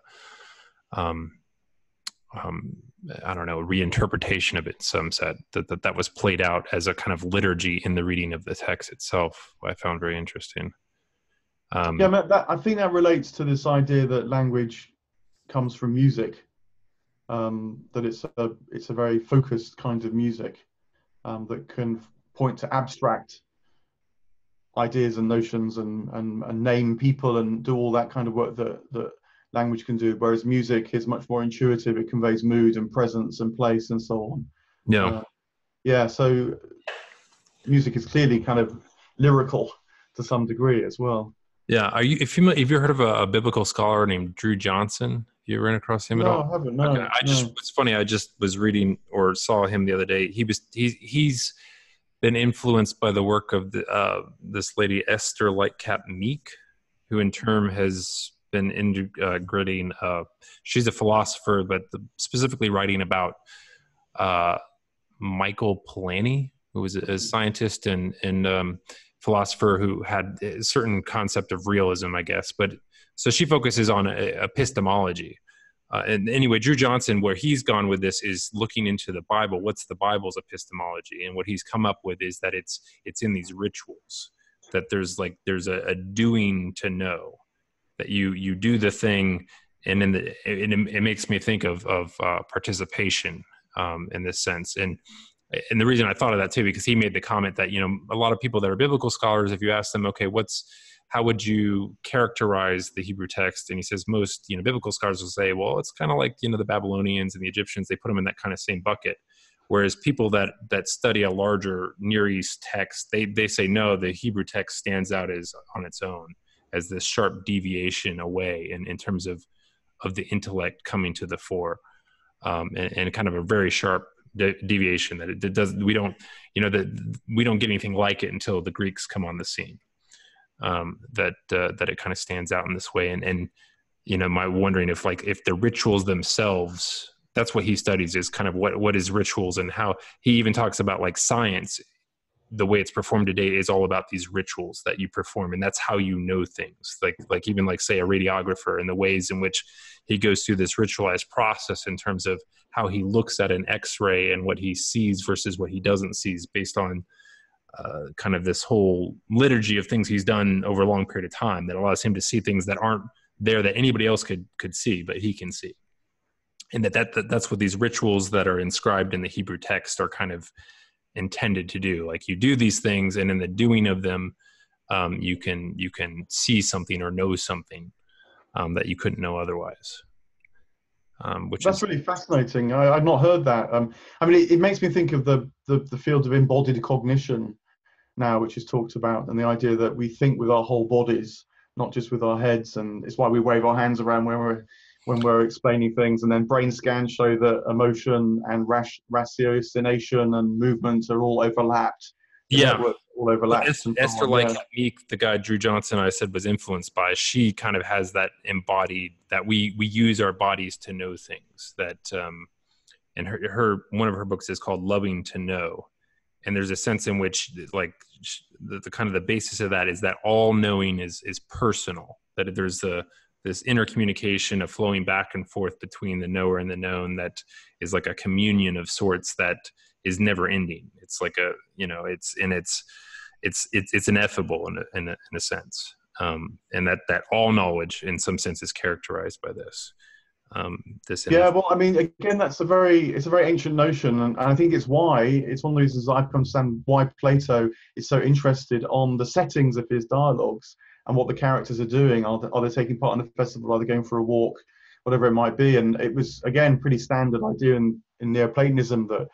I don't know, reinterpretation of it in some sense, that was played out as a kind of liturgy in the reading of the text itself. I found very interesting. I think that relates to this idea that language comes from music, that it's a very focused kind of music, that can point to abstract ideas and notions, and name people and do all that kind of work that language can do, whereas music is much more intuitive. It conveys mood and presence and place and so on. So music is clearly kind of lyrical to some degree as well. Have you heard of a biblical scholar named Drew Johnson? Have you ran across him at all? No, I haven't. No. Okay. It's funny, I just was reading or saw him the other day. He's been influenced by the work of this lady Esther Lightcap Meek, who in turn has been integrating. She's a philosopher, but specifically writing about Michael Polanyi, who was a scientist and philosopher who had a certain concept of realism, I guess. But so she focuses on epistemology. And anyway, Drew Johnson, where he's gone with this is looking into the Bible. What's the Bible's epistemology? And what he's come up with is that it's in these rituals, that there's a doing to know, that you do the thing, and then it makes me think of participation in this sense. And the reason I thought of that too, because he made the comment that, a lot of people that are biblical scholars, if you ask them, okay, how would you characterize the Hebrew text? And he says most, biblical scholars will say, well, it's kind of like, the Babylonians and the Egyptians, they put them in that kind of same bucket. Whereas people that study a larger Near East text, they say, no, the Hebrew text stands out as on its own, as this sharp deviation away in terms of the intellect coming to the fore, and kind of a very sharp deviation that it does. We don't get anything like it until the Greeks come on the scene. That it kind of stands out in this way, and my wondering if the rituals themselves, that's what he studies, is kind of what is rituals, and how he even talks about like science, the way it's performed today is all about these rituals that you perform, and that's how you know things. Like even like say a radiographer, and the ways in which he goes through this ritualized process in terms of how he looks at an X-ray and what he sees versus what he doesn't see, based on kind of this whole liturgy of things he's done over a long period of time that allows him to see things that aren't there that anybody else could see, but he can see. And that's what these rituals that are inscribed in the Hebrew text are kind of intended to do. Like you do these things, and in the doing of them, you can see something or know something that you couldn't know otherwise. That's really fascinating. I've not heard that. I mean, it makes me think of the field of embodied cognition now, which is talked about, and the idea that we think with our whole bodies, not just with our heads, and it's why we wave our hands around when we're explaining things. And then brain scans show that emotion and ratiocination and movement are all overlapped. The network all overlaps. Esther, like me, the guy Drew Johnson I said was influenced by, she kind of has that embodied, that we use our bodies to know things. That and her one of her books is called Loving to Know, and there's a sense in which like the kind of the basis of that is that all knowing is personal. That there's this intercommunication of flowing back and forth between the knower and the known that is like a communion of sorts that is never ending. It's like it's ineffable in a sense, and that all knowledge in some sense is characterized by this. Well, I mean, again, it's a very ancient notion, and I think it's one of the reasons I understand why Plato is so interested on the settings of his dialogues and what the characters are doing. Are they taking part in a festival? Are they going for a walk? Whatever it might be. And it was, again, pretty standard idea in Neoplatonism that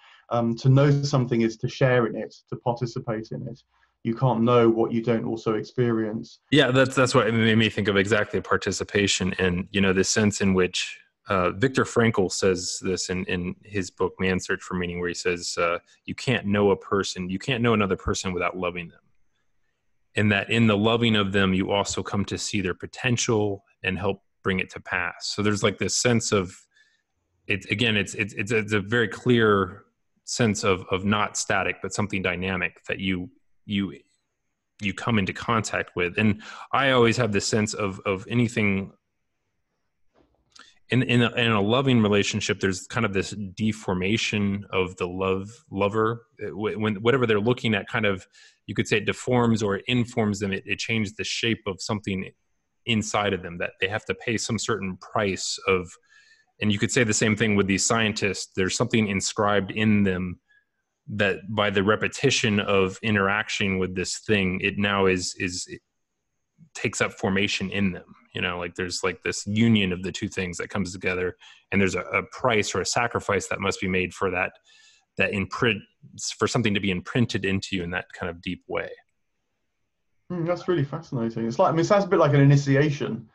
to know something is to share in it, to participate in it. You can't know what you don't also experience. Yeah, that's what it made me think of, exactly, participation. And, the sense in which Viktor Frankl says this in his book, Man's Search for Meaning, where he says, you can't know another person without loving them. And that in the loving of them, you also come to see their potential and help bring it to pass. So there's like this sense of it. Again, it's a very clear sense of not static, but something dynamic that you come into contact with. And I always have this sense of anything in a loving relationship. There's kind of this deformation of the lover when whatever they're looking at, kind of, you could say it deforms or it informs them. It changes the shape of something inside of them, that they have to pay some certain price of. And you could say the same thing with these scientists. There's something inscribed in them that by the repetition of interaction with this thing, it now it takes up formation in them. Like there's like this union of the two things that comes together, and there's a price or a sacrifice that must be made for that imprint, for something to be imprinted into you in that kind of deep way. That's really fascinating. It's like, it sounds a bit like an initiation,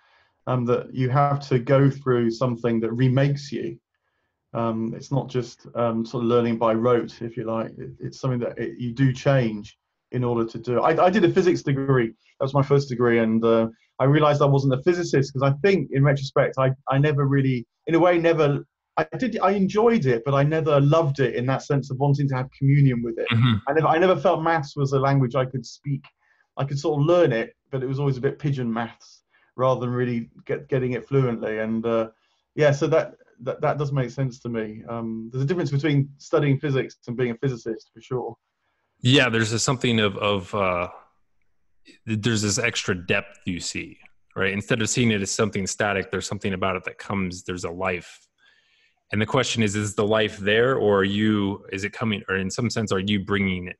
that you have to go through something that remakes you. It's not just sort of learning by rote, if you like. It's something that you do change in order to do. I did a physics degree. That was my first degree, and I realized I wasn't a physicist, because I think, in retrospect, I never really, in a way, I enjoyed it, but I never loved it in that sense of wanting to have communion with it. Mm-hmm. I never felt maths was a language I could speak. I could sort of learn it, but it was always a bit pigeon maths rather than really getting it fluently. And so that does make sense to me. There's a difference between studying physics and being a physicist, for sure. Yeah, there's something of there's this extra depth you see, right? Instead of seeing it as something static, there's something about it that comes. There's a life. And the question is the life there, or is it coming, or in some sense, are you bringing it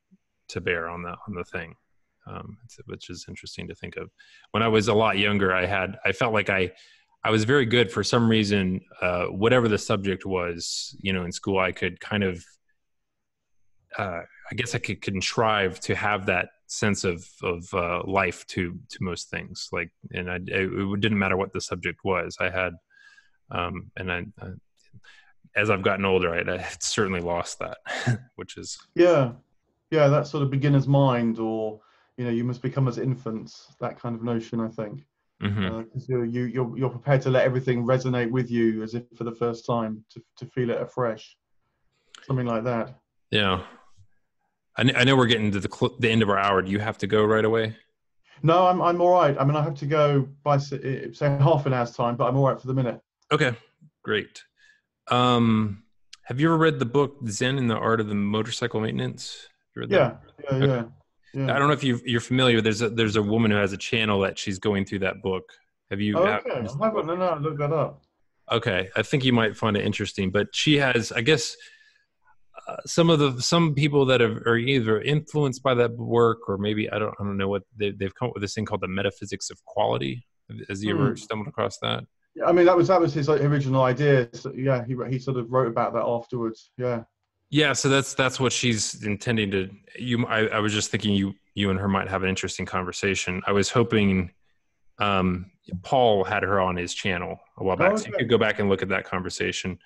to bear on the thing? Which is interesting to think of. When I was a lot younger, I felt like I was very good for some reason, whatever the subject was, in school, I could kind of, I guess I could contrive to have that sense of life to most things. Like, and it didn't matter what the subject was. I had, as I've gotten older, I certainly lost that, which is that sort of beginner's mind, or you must become as infants. That kind of notion, I think, because you're prepared to let everything resonate with you as if for the first time, to feel it afresh, something like that. Yeah, I know we're getting to the end of our hour. Do you have to go right away? No, I'm all right. I mean, I have to go by say half an hour's time, but I'm all right for the minute. Okay, great. Have you ever read the book Zen and the Art of the Motorcycle Maintenance? You read that? Yeah. I don't know if you're familiar. There's a woman who has a channel that she's going through that book. Have you? Oh, okay. I haven't. No, look that up. Okay, I think you might find it interesting. But she has, I guess, some people that are either influenced by that work, or maybe I don't know what they've come up with this thing called the Metaphysics of Quality. Has you ever stumbled across that? Yeah, I mean that was his original idea. So, yeah, he sort of wrote about that afterwards. Yeah. Yeah, so that's what she's intending to. I was just thinking you and her might have an interesting conversation. I was hoping Paul had her on his channel a while back, so you could go back and look at that conversation.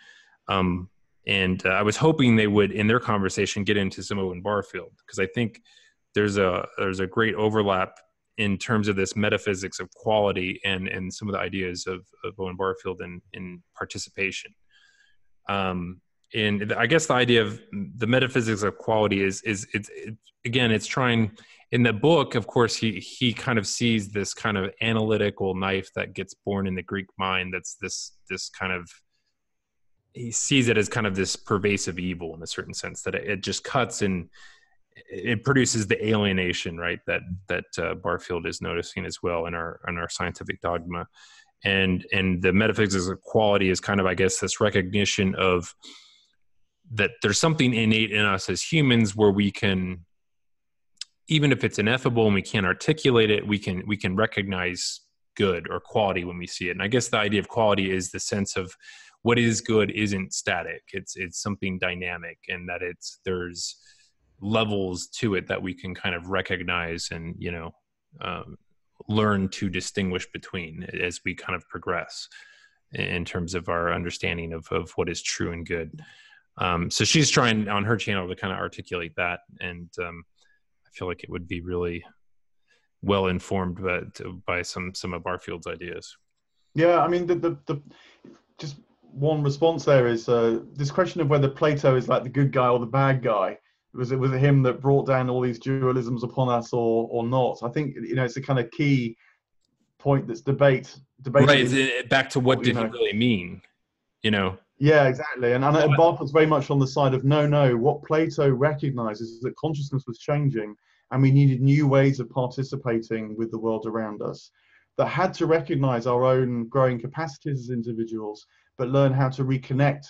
And I was hoping they would, in their conversation, get into some Owen Barfield, because I think there's a great overlap in terms of this metaphysics of quality and some of the ideas of Owen Barfield in participation. And I guess the idea of the metaphysics of quality is again, it's trying in the book. Of course, he kind of sees this kind of analytical knife that gets born in the Greek mind. That's this kind of, he sees it as kind of this pervasive evil in a certain sense, that it just cuts and it produces the alienation, right? That Barfield is noticing as well in our scientific dogma, and the metaphysics of quality is kind of, I guess, this recognition of that there's something innate in us as humans where we can, even if it's ineffable and we can't articulate it, we can recognize good or quality when we see it. And I guess the idea of quality is the sense of what is good isn't static. It's something dynamic, and that there's levels to it that we can kind of recognize and, learn to distinguish between as we kind of progress in terms of our understanding of what is true and good. So she's trying on her channel to kind of articulate that. And I feel like it would be really well informed by some of Barfield's ideas. Yeah, I mean, the just one response there is this question of whether Plato is like the good guy or the bad guy. Was it him that brought down all these dualisms upon us, or not? I think it's a kind of key point that's debated. Right, back to what did he really mean? Yeah, exactly. And Barford's very much on the side of no. What Plato recognizes is that consciousness was changing, and we needed new ways of participating with the world around us that had to recognize our own growing capacities as individuals, but learn how to reconnect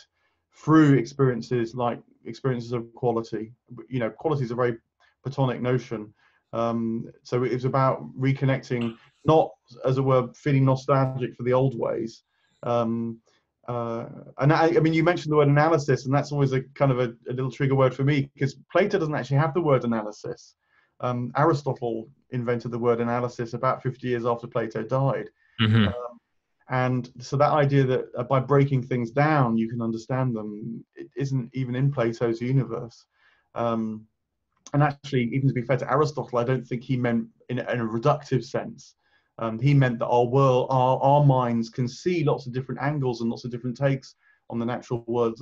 through experiences like experiences of quality. Quality is a very Platonic notion. So it was about reconnecting, not, as it were, feeling nostalgic for the old ways. And I mean, you mentioned the word analysis, and that's always a kind of a little trigger word for me, because Plato doesn't actually have the word analysis. Aristotle invented the word analysis about 50 years after Plato died. Mm-hmm. And so that idea that by breaking things down, you can understand them, it isn't even in Plato's universe. And actually, even to be fair to Aristotle, I don't think he meant in a reductive sense. He meant that our minds can see lots of different angles and lots of different takes on the natural world,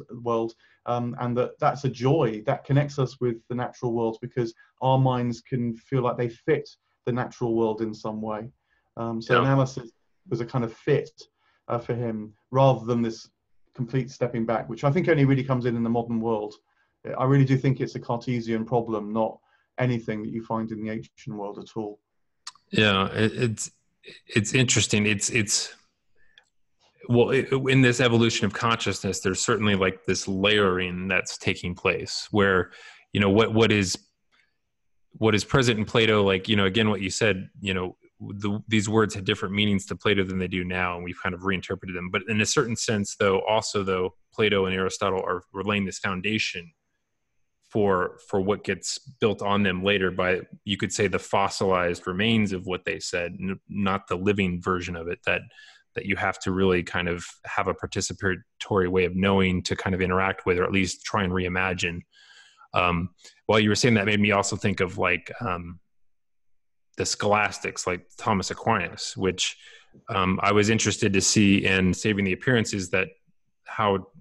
and that's a joy that connects us with the natural world, because our minds can feel like they fit the natural world in some way. Analysis was a kind of fit for him, rather than this complete stepping back, which I think only really comes in the modern world. I really do think it's a Cartesian problem, not anything that you find in the ancient world at all. Yeah, it's interesting. It's in this evolution of consciousness, there's certainly like this layering that's taking place, where what is present in Plato, like again what you said, these words had different meanings to Plato than they do now, and we've kind of reinterpreted them. But in a certain sense, though, Plato and Aristotle are laying this foundation for what gets built on them later by, you could say, the fossilized remains of what they said, not the living version of it that you have to really kind of have a participatory way of knowing to kind of interact with, or at least try and reimagine. While you were saying that, made me also think of like the scholastics, like Thomas Aquinas, which I was interested to see in Saving the Appearances, that how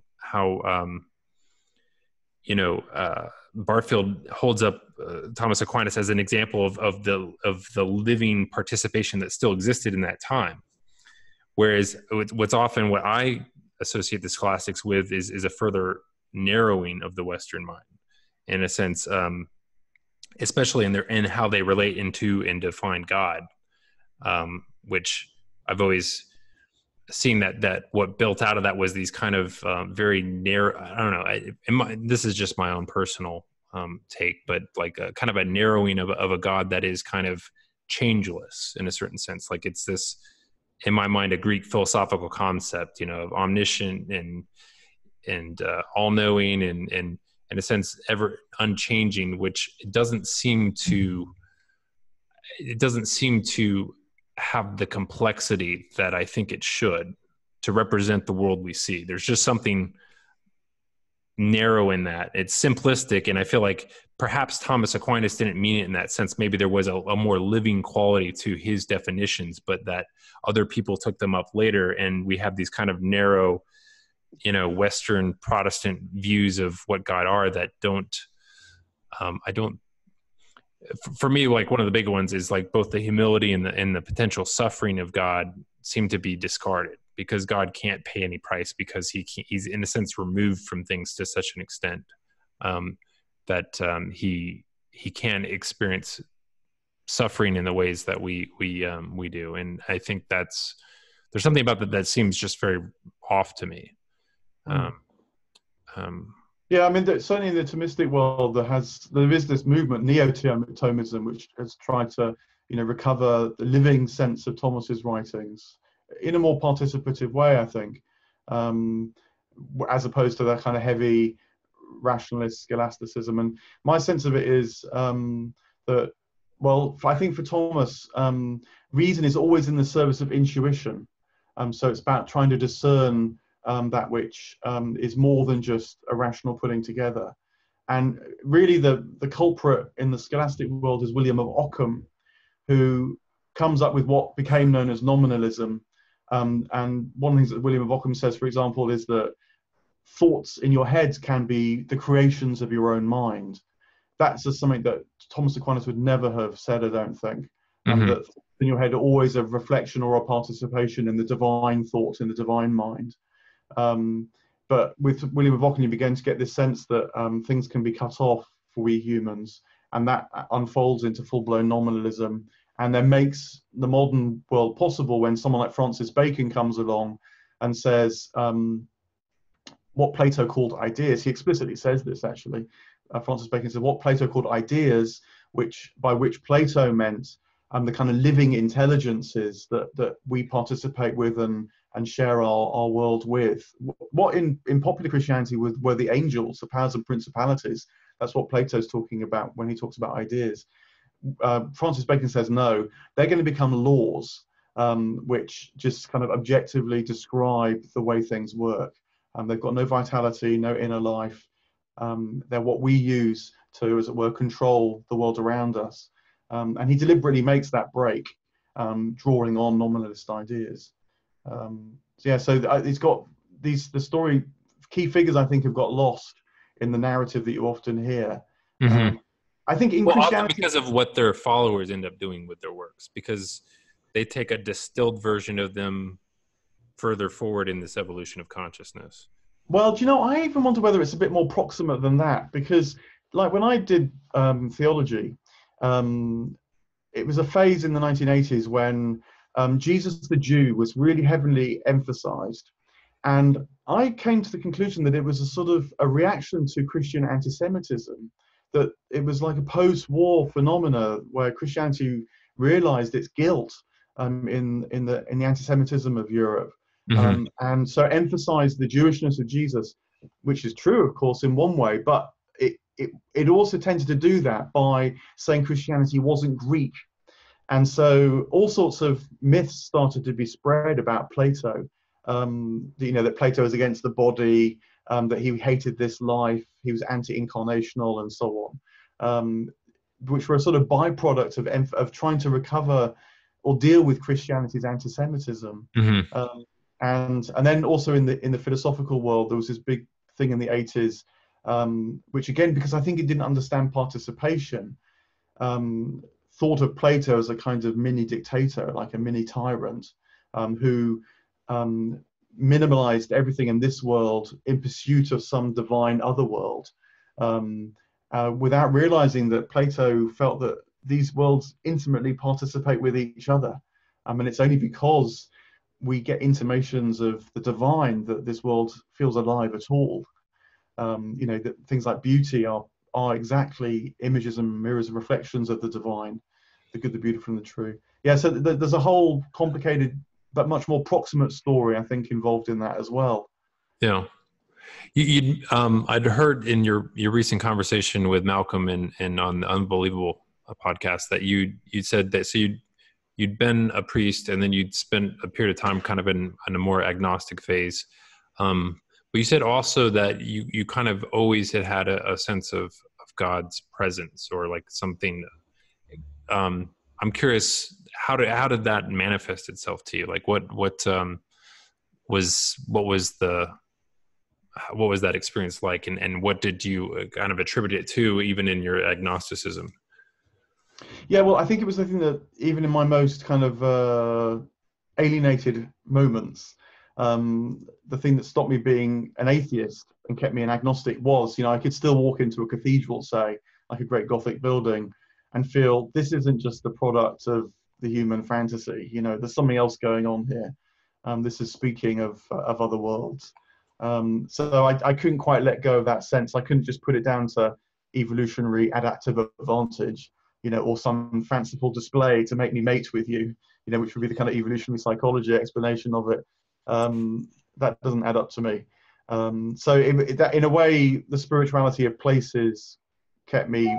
Barfield holds up Thomas Aquinas as an example of the living participation that still existed in that time. Whereas what I associate the scholastics with is a further narrowing of the Western mind, in a sense, especially in how they relate into and define God, which I've always seeing that what built out of that was these kind of very narrow, I don't know, this is just my own personal take, but like a kind of a narrowing of a God that is kind of changeless in a certain sense. Like it's this, in my mind, a Greek philosophical concept, of omniscient and all-knowing and in a sense ever unchanging, which doesn't seem to have the complexity that I think it should to represent the world we see. There's just something narrow in that. It's simplistic, and I feel like perhaps Thomas Aquinas didn't mean it in that sense. Maybe there was a more living quality to his definitions, but that other people took them up later, and we have these kind of narrow, Western Protestant views of what God are that for me, like one of the big ones is like both the humility and the potential suffering of God seem to be discarded because God can't pay any price because he's in a sense removed from things to such an extent that he can experience suffering in the ways that we do. And I think there's something about that seems just very off to me. Yeah, I mean, certainly in the Thomistic world, there is this movement, neo-Thomism, which has tried to, recover the living sense of Thomas's writings in a more participative way, I think, as opposed to that kind of heavy rationalist scholasticism. And my sense of it is that, well, I think for Thomas, reason is always in the service of intuition. So it's about trying to discern that which is more than just a rational putting together. And really the culprit in the scholastic world is William of Ockham, who comes up with what became known as nominalism. And one of the things that William of Ockham says, for example, is that thoughts in your head can be the creations of your own mind. That's just something that Thomas Aquinas would never have said, I don't think. Mm-hmm. That in your head are always a reflection or a participation in the divine thought, in the divine mind. But with William of Ockham, you begin to get this sense that things can be cut off for we humans, and that unfolds into full-blown nominalism, and then makes the modern world possible when someone like Francis Bacon comes along and says what Plato called ideas. He explicitly says this, actually. Francis Bacon said what Plato called ideas, by which Plato meant the kind of living intelligences that we participate with and share our world with. What in popular Christianity were the angels, the powers and principalities. That's what Plato's talking about when he talks about ideas. Francis Bacon says no, they're going to become laws, which just kind of objectively describe the way things work. They've got no vitality, no inner life. They're what we use to, as it were, control the world around us. And he deliberately makes that break, drawing on nominalist ideas. So it's got the story key figures, I think, have got lost in the narrative that you often hear. Mm-hmm. I think in Christianity, because of what their followers end up doing with their works, because they take a distilled version of them further forward in this evolution of consciousness. Well, do you know, I even wonder whether it's a bit more proximate than that, because like when I did theology, it was a phase in the 1980s when Jesus the Jew was really heavily emphasized. And I came to the conclusion that it was a sort of a reaction to Christian anti-Semitism, that it was like a post-war phenomena where Christianity realized its guilt in the anti-Semitism of Europe. Mm-hmm. And so emphasized the Jewishness of Jesus, which is true, of course, in one way, but it also tended to do that by saying Christianity wasn't Greek. And so all sorts of myths started to be spread about Plato, that Plato was against the body, that he hated this life, he was anti-incarnational and so on, which were a sort of byproduct of trying to recover or deal with Christianity's anti-Semitism. Mm-hmm. And then also in the philosophical world, there was this big thing in the 80s, which again, because I think it didn't understand participation, thought of Plato as a kind of mini dictator, like a mini tyrant, who minimalized everything in this world in pursuit of some divine other world, without realizing that Plato felt that these worlds intimately participate with each other. And it's only because we get intimations of the divine, that this world feels alive at all. That things like beauty are exactly images and mirrors and reflections of the divine, the good, the beautiful, and the true. Yeah, so there's a whole complicated but much more proximate story, I think, involved in that as well. Yeah. I'd heard in your recent conversation with Malcolm and on the Unbelievable podcast that you said that you'd been a priest and then you'd spent a period of time kind of in a more agnostic phase. But you said also that you kind of always had a sense of God's presence, or like something. I'm curious, how did that manifest itself to you? Like what was that experience like, and what did you kind of attribute it to, even in your agnosticism? Yeah, well, I think it was the thing that even in my most kind of alienated moments, the thing that stopped me being an atheist and kept me an agnostic was, I could still walk into a cathedral, say, like a great Gothic building, and feel this isn't just the product of the human fantasy. There's something else going on here. This is speaking of other worlds. So I couldn't quite let go of that sense. I couldn't just put it down to evolutionary adaptive advantage, or some fanciful display to make me mate with you, which would be the kind of evolutionary psychology explanation of it. That doesn't add up to me. So that, in a way, the spirituality of places kept me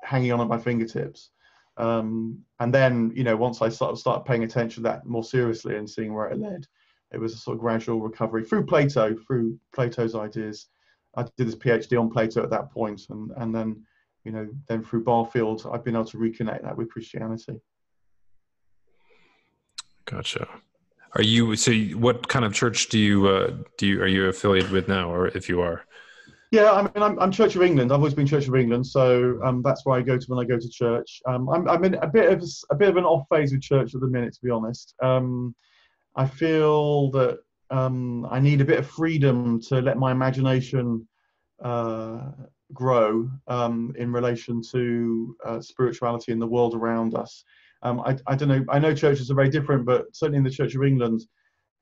hanging on at my fingertips. And then, once I started paying attention to that more seriously and seeing where it led, it was a sort of gradual recovery through Plato's ideas. I did this PhD on Plato at that point, and then, then through Barfield, I've been able to reconnect that with Christianity. Gotcha. What kind of church are you affiliated with now, or if you are? Yeah, I mean, I'm Church of England. I've always been Church of England, so that's where I go to when I go to church. I'm in a bit of an off phase with church at the minute, to be honest. I feel that I need a bit of freedom to let my imagination grow in relation to spirituality in the world around us. I don't know. I know churches are very different, but certainly in the Church of England,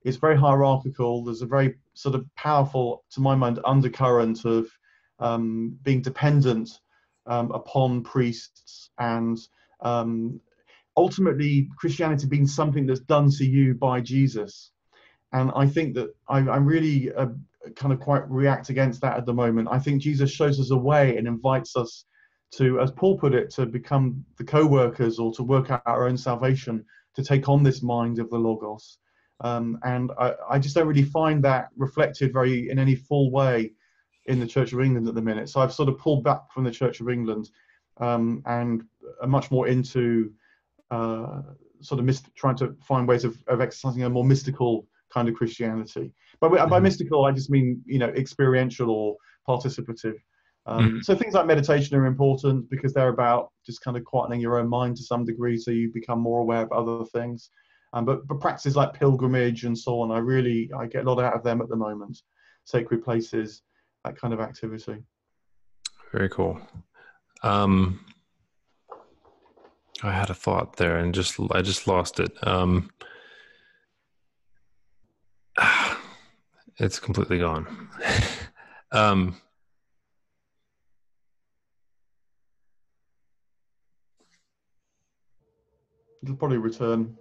it's very hierarchical. There's a very sort of powerful, to my mind, undercurrent of being dependent upon priests, and ultimately Christianity being something that's done to you by Jesus. And I think that I'm really kind of quite react against that at the moment. I think Jesus shows us a way and invites us to, as Paul put it, to become the co-workers, or to work out our own salvation, to take on this mind of the Logos. And I just don't really find that reflected in any full way in the Church of England at the minute. So I've sort of pulled back from the Church of England and are much more into sort of trying to find ways of exercising a more mystical kind of Christianity. But by mystical, I just mean, experiential or participative. So things like meditation are important because they're about just kind of quietening your own mind to some degree, so you become more aware of other things. But practices like pilgrimage and so on, I get a lot out of them at the moment. Sacred places, that kind of activity. Very cool. I had a thought there and I just lost it. It's completely gone. It'll probably return.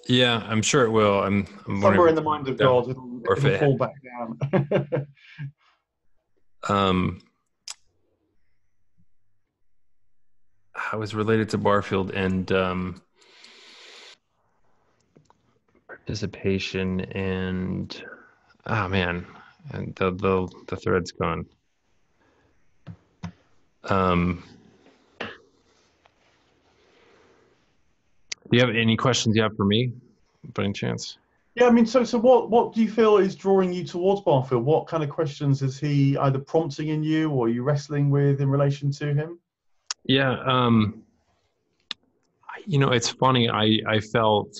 Yeah, I'm sure it will. I'm somewhere in the mind of God, it'll fall back down. I was related to Barfield and participation and and the thread's gone. Do you have any questions you have for me, by any chance? Yeah, I mean, so what do you feel is drawing you towards Barfield? What kind of questions is he either prompting in you, or are you wrestling with in relation to him? Yeah, it's funny. I felt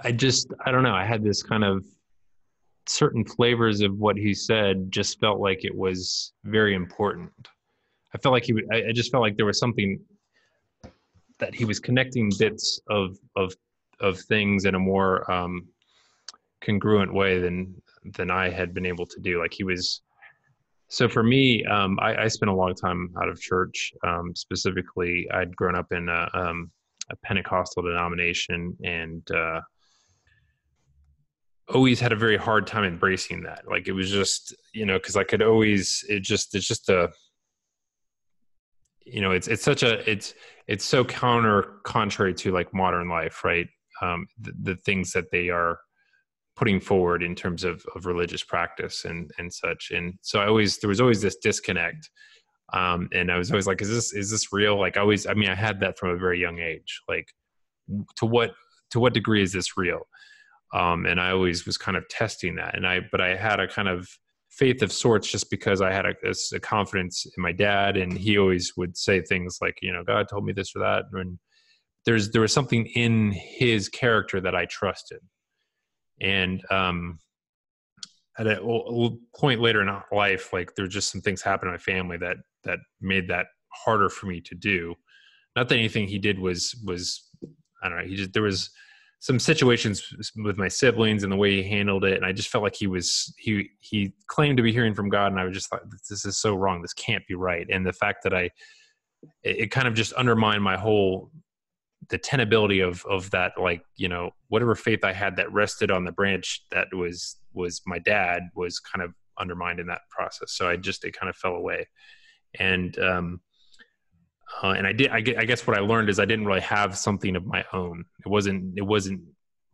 I don't know. I had this kind of certain flavors of what he said just felt like it was very important. I felt like I just felt like there was something that he was connecting bits of things in a more congruent way than I had been able to do. Like he was. So for me, I spent a long time out of church. Specifically, I'd grown up in a Pentecostal denomination, and always had a very hard time embracing that. Like it was just, because I could always, it's just a, it's so contrary to like modern life, right? The things that they are putting forward in terms of religious practice and such. And so there was always this disconnect. And I was always like, is this real? Like I had that from a very young age. Like to what degree is this real? And I always was kind of testing that. But I had a kind of faith of sorts just because I had a confidence in my dad, and he always would say things like, God told me this or that. And there was something in his character that I trusted. And at a point later in life, like there were just some things happened in my family that made that harder for me to do. Not that anything he did was I don't know. There was some situations with my siblings and the way he handled it, and I just felt like he claimed to be hearing from God, and I was just like, this is so wrong. This can't be right. And the fact that it kind of just undermined the tenability of that, like, whatever faith I had that rested on the branch that was my dad was kind of undermined in that process. So it kind of fell away. And I guess what I learned is I didn't really have something of my own. It wasn't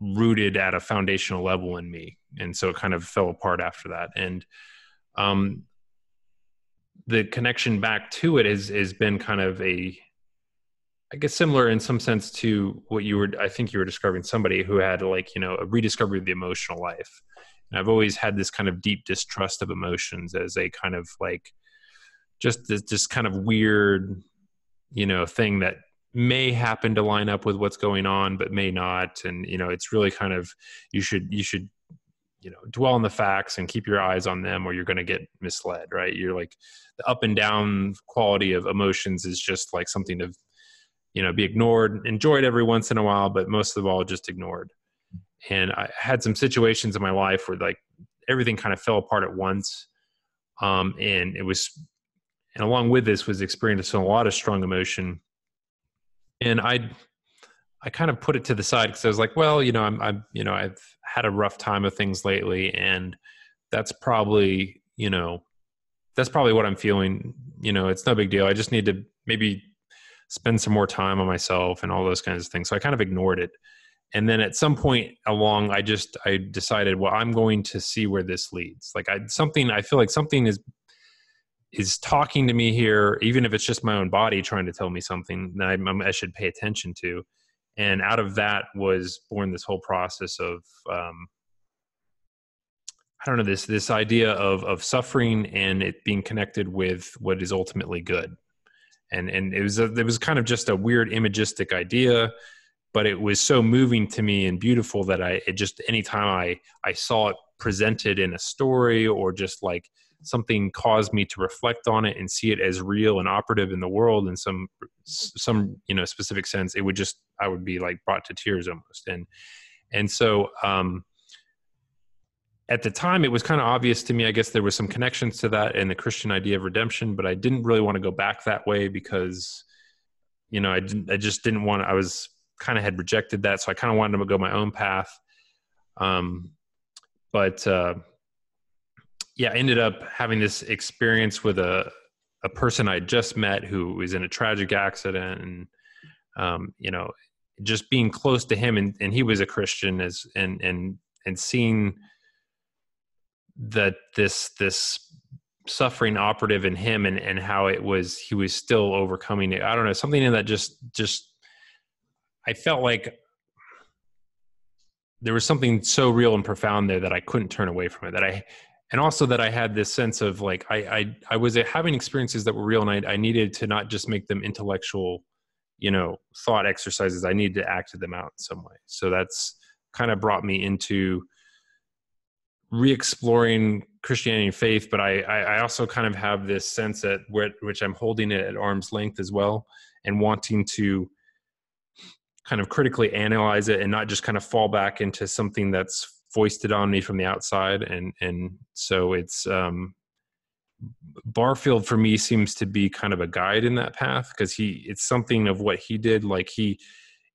rooted at a foundational level in me. And so it kind of fell apart after that. And the connection back to it has been kind of I guess similar in some sense to what I think you were describing, somebody who had like, a rediscovery of the emotional life. And I've always had this kind of deep distrust of emotions as a kind of like, just this kind of weird, thing that may happen to line up with what's going on, but may not. And, it's really kind of, you should, dwell on the facts and keep your eyes on them, or you're going to get misled, right? You're like the up and down quality of emotions is just like something to, be ignored, enjoyed every once in a while, but most of all just ignored. And I had some situations in my life where like everything kind of fell apart at once. And along with this was experiencing a lot of strong emotion. And I kind of put it to the side because I was like, well, I've had a rough time of things lately, and that's probably what I'm feeling. It's no big deal. I just need to maybe spend some more time on myself and all those kinds of things. So I kind of ignored it. And then at some point along, I decided, well, I'm going to see where this leads. Like I feel like something is talking to me here, even if it's just my own body trying to tell me something that I should pay attention to. And out of that was born this whole process of, I don't know, this idea of suffering and it being connected with what is ultimately good. And it was kind of just a weird imagistic idea, but it was so moving to me and beautiful that anytime I saw it presented in a story or just like something caused me to reflect on it and see it as real and operative in the world in some specific sense, I would be like brought to tears almost. And so at the time, it was kind of obvious to me. I guess there was some connections to that and the Christian idea of redemption, but I didn't really want to go back that way because, I just didn't want to. I was kind of had rejected that, so I kind of wanted to go my own path. But I ended up having this experience with a person I just met who was in a tragic accident, and just being close to him, and he was a Christian, and seeing that this suffering operative in him and how he was still overcoming it. I don't know, something in that just I felt like there was something so real and profound there that I couldn't turn away from it, and also that I had this sense of like, I was having experiences that were real, and I needed to not just make them intellectual, thought exercises. I needed to act them out in some way. So that's kind of brought me into re-exploring Christianity and faith, but I also kind of have this sense which I'm holding it at arm's length as well, and wanting to kind of critically analyze it and not just kind of fall back into something that's foisted on me from the outside. And so it's, Barfield for me seems to be kind of a guide in that path, because it's something of what he did.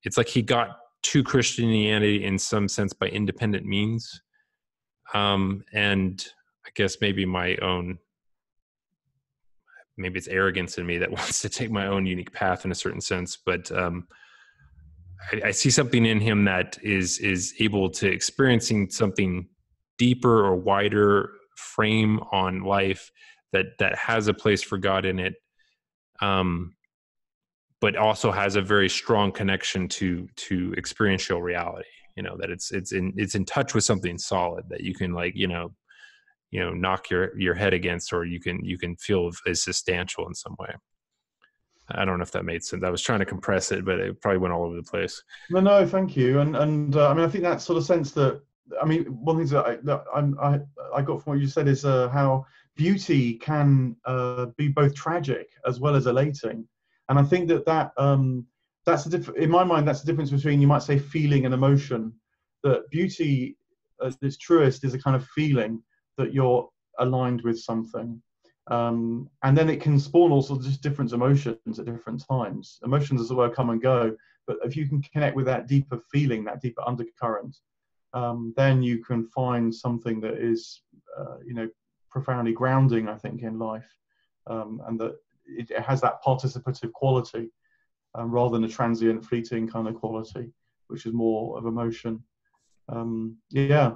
It's like he got to Christianity in some sense by independent means. And I guess maybe maybe it's arrogance in me that wants to take my own unique path in a certain sense. But I see something in him that is able to experiencing something deeper or wider frame on life that has a place for God in it, but also has a very strong connection to experiential reality. That it's in touch with something solid that you can knock your head against, or you can feel is substantial in some way. I don't know if that made sense. I was trying to compress it, but it probably went all over the place. No, thank you. And I mean, I think that sort of sense that, I mean, one of the things that I got from what you said is how beauty can be both tragic as well as elating. And I think that's in my mind, that's the difference between, you might say, feeling and emotion. That beauty, at its truest, is a kind of feeling that you're aligned with something. And then it can spawn all sorts of just different emotions at different times. Emotions, as it were, come and go. But if you can connect with that deeper feeling, that deeper undercurrent, then you can find something that is, profoundly grounding, I think, in life, and that it has that participative quality, rather than a transient, fleeting kind of quality, which is more of emotion. Yeah.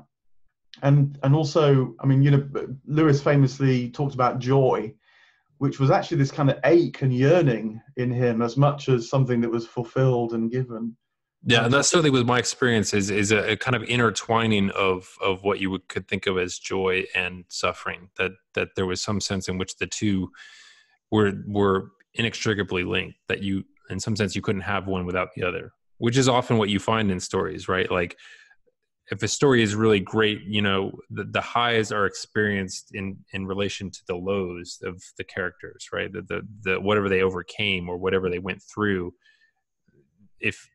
And also, I mean, Lewis famously talked about joy, which was actually this kind of ache and yearning in him, as much as something that was fulfilled and given. Yeah, and that's certainly with my experience is a kind of intertwining of what you could think of as joy and suffering. That there was some sense in which the two were inextricably linked. That you, in some sense, you couldn't have one without the other, which is often what you find in stories, right? Like, if a story is really great, the highs are experienced in relation to the lows of the characters, right? The whatever they overcame or whatever they went through. If,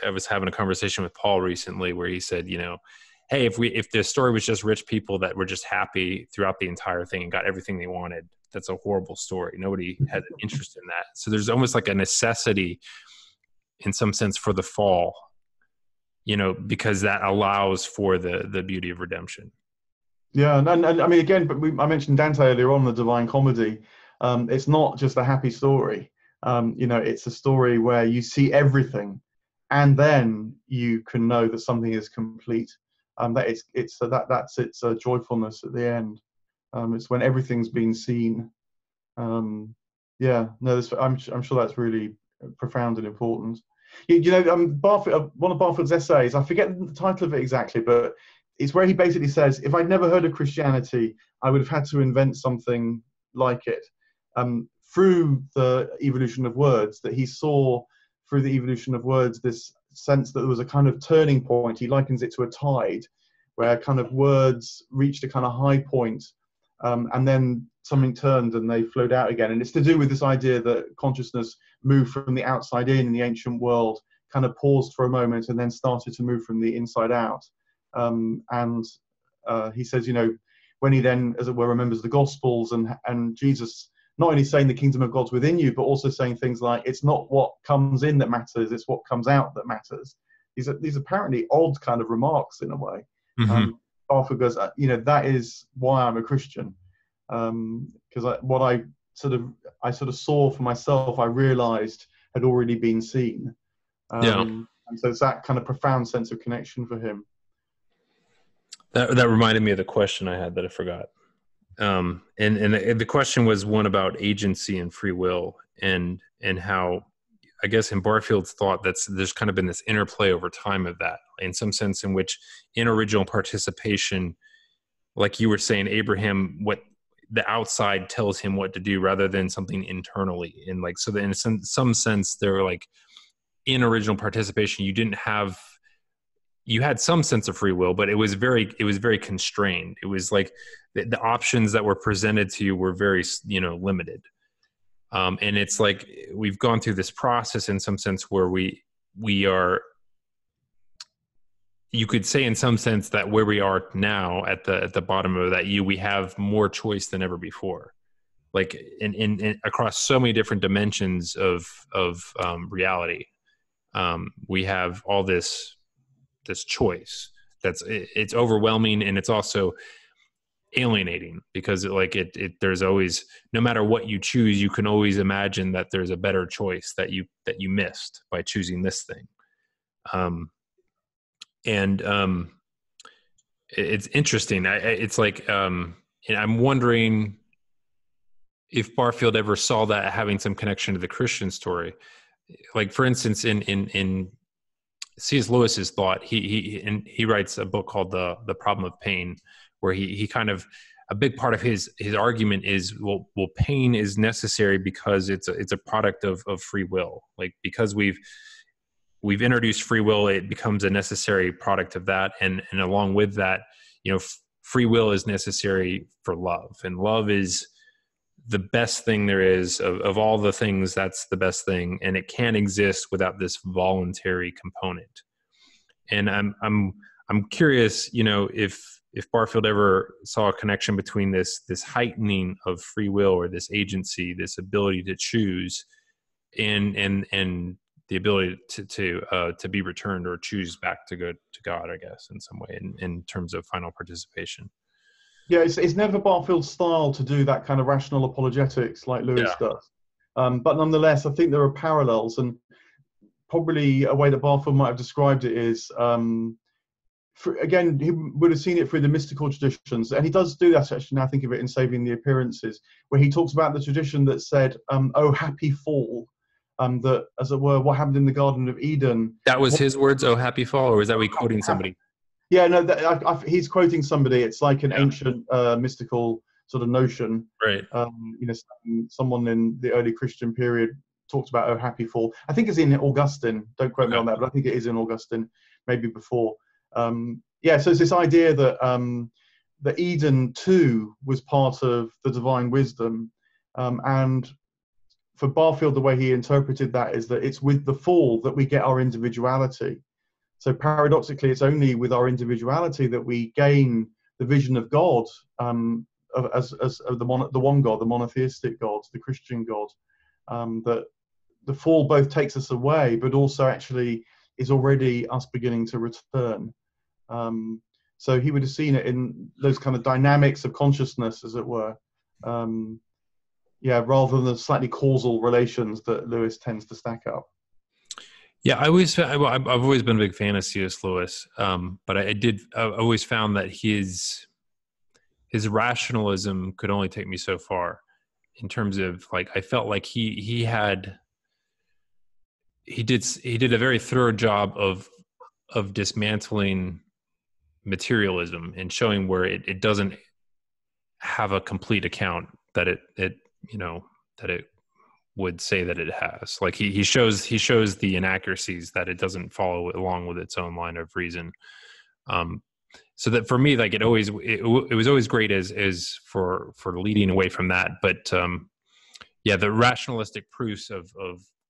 I was having a conversation with Paul recently where he said, hey, if the story was just rich people that were just happy throughout the entire thing and got everything they wanted, that's a horrible story. Nobody has an interest in that. So there's almost like a necessity in some sense for the fall, because that allows for the beauty of redemption. Yeah, and I mean, again, but I mentioned Dante earlier on, the Divine Comedy. It's not just a happy story. It's a story where you see everything, and then you can know that something is complete. That it's a joyfulness at the end. It's when everything's been seen. I'm sure that's really profound and important. Barfield, one of Barfield's essays, I forget the title of it exactly, but it's where he basically says, if I'd never heard of Christianity, I would have had to invent something like it. Through the evolution of words, that he saw through the evolution of words, this sense that there was a kind of turning point. He likens it to a tide, where kind of words reached a kind of high point, and then something turned and they flowed out again. And it's to do with this idea that consciousness moved from the outside in the ancient world, kind of paused for a moment, and then started to move from the inside out. He says, when he then, as it were, remembers the Gospels and Jesus not only saying the kingdom of God's within you, but also saying things like, it's not what comes in that matters, it's what comes out that matters. These apparently odd kind of remarks in a way. Mm-hmm. Barford goes, that is why I'm a Christian. Because what I sort of saw for myself, I realized had already been seen. And so it's that kind of profound sense of connection for him. That reminded me of the question I had that I forgot. And the question was one about agency and free will, and how, I guess, in Barfield's thought, there's kind of been this interplay over time of that, in some sense in which in original participation, like you were saying, Abraham, what the outside tells him what to do rather than something internally. And like, so that in some sense, they're like, in original participation, you had some sense of free will, but it was very constrained. It was like the options that were presented to you were very, limited. And it's like, we've gone through this process in some sense where we we are, you could say in some sense that where we are now at the bottom of that we have more choice than ever before, like in across so many different dimensions of reality. We have all this choice it's overwhelming, and it's also alienating, because there's always, no matter what you choose, you can always imagine that there's a better choice that you missed by choosing this thing. It's interesting. It's like, and I'm wondering if Barfield ever saw that having some connection to the Christian story. Like, for instance, in C.S. Lewis's thought, he writes a book called The Problem of Pain, where he kind of, a big part of his argument is, well, pain is necessary because it's a product of free will. Like, because we've introduced free will, it becomes a necessary product of that, and along with that, free will is necessary for love, and love is the best thing there is of all the things. That's the best thing, and it can't exist without this voluntary component. And I'm curious, if Barfield ever saw a connection between this heightening of free will, or this agency, this ability to choose, and the ability to be returned or choose back to God, I guess, in some way, in terms of final participation. Yeah, it's never Barfield's style to do that kind of rational apologetics like Lewis does. But nonetheless, I think there are parallels, and probably a way that Barfield might have described it is, again, he would have seen it through the mystical traditions, and he does do that, actually, now I think of it, in Saving the Appearances, where he talks about the tradition that said, oh, happy fall, that, as it were, what happened in the Garden of Eden. That was his words, oh, happy fall, or is that we quoting somebody? Yeah, no, he's quoting somebody. It's like an ancient mystical sort of notion. Right. Someone in the early Christian period talked about oh, happy fall. I think it's in Augustine. Don't quote me on that, but I think it is in Augustine, maybe before. So it's this idea that that Eden too was part of the divine wisdom, and for Barfield, the way he interpreted that is that it's with the fall that we get our individuality. So paradoxically, it's only with our individuality that we gain the vision of God, as the one God, the monotheistic God, the Christian God. That the fall both takes us away, but also actually is already us beginning to return. So he would have seen it in those kind of dynamics of consciousness, as it were. Rather than the slightly causal relations that Lewis tends to stack up. Yeah, I've always been a big fan of C.S. Lewis, but I always found that his rationalism could only take me so far, in terms of, like, I felt like he did a very thorough job of dismantling materialism and showing where it doesn't have a complete account that it would say that it has. Like, he shows the inaccuracies, that it doesn't follow along with its own line of reason. So that for me, like, it was always great as for leading away from that. But the rationalistic proofs of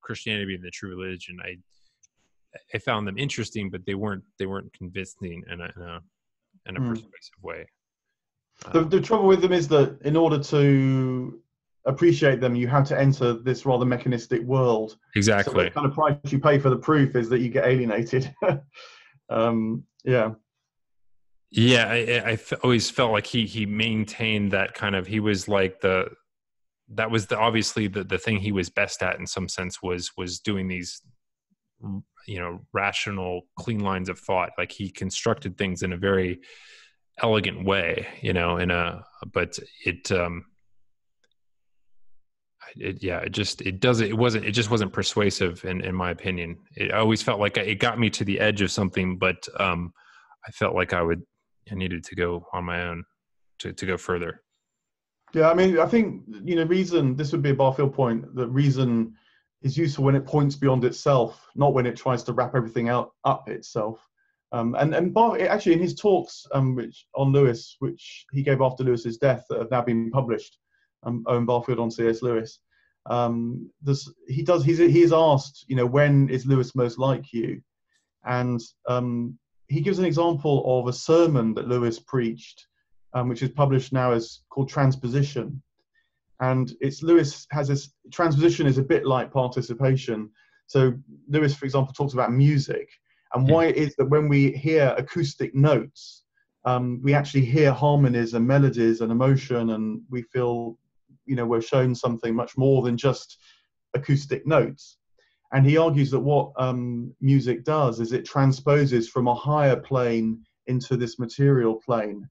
Christianity being the true religion, I found them interesting, but they weren't convincing in a persuasive way. The trouble with them is that in order to appreciate them, you have to enter this rather mechanistic world. Exactly. So the kind of price you pay for the proof is that you get alienated. I always felt like he maintained that kind of, he was like obviously the thing he was best at in some sense was doing these, rational, clean lines of thought. Like, he constructed things in a very elegant way, it just wasn't persuasive in my opinion. I always felt like it got me to the edge of something, but I felt like I needed to go on my own to go further. Yeah, I mean, I think, reason, this would be a Barfield point, that reason is useful when it points beyond itself, not when it tries to wrap everything up itself. And Barfield, actually, in his talks on Lewis, which he gave after Lewis's death, that have now been published, Owen Barfield on C.S. Lewis, He is asked, when is Lewis most like you? And he gives an example of a sermon that Lewis preached, which is published now as called Transposition. And Lewis has this transposition is a bit like participation. So Lewis, for example, talks about music and why it is that when we hear acoustic notes, we actually hear harmonies and melodies and emotion, and we feel, we're shown something much more than just acoustic notes. And he argues that what music does is it transposes from a higher plane into this material plane,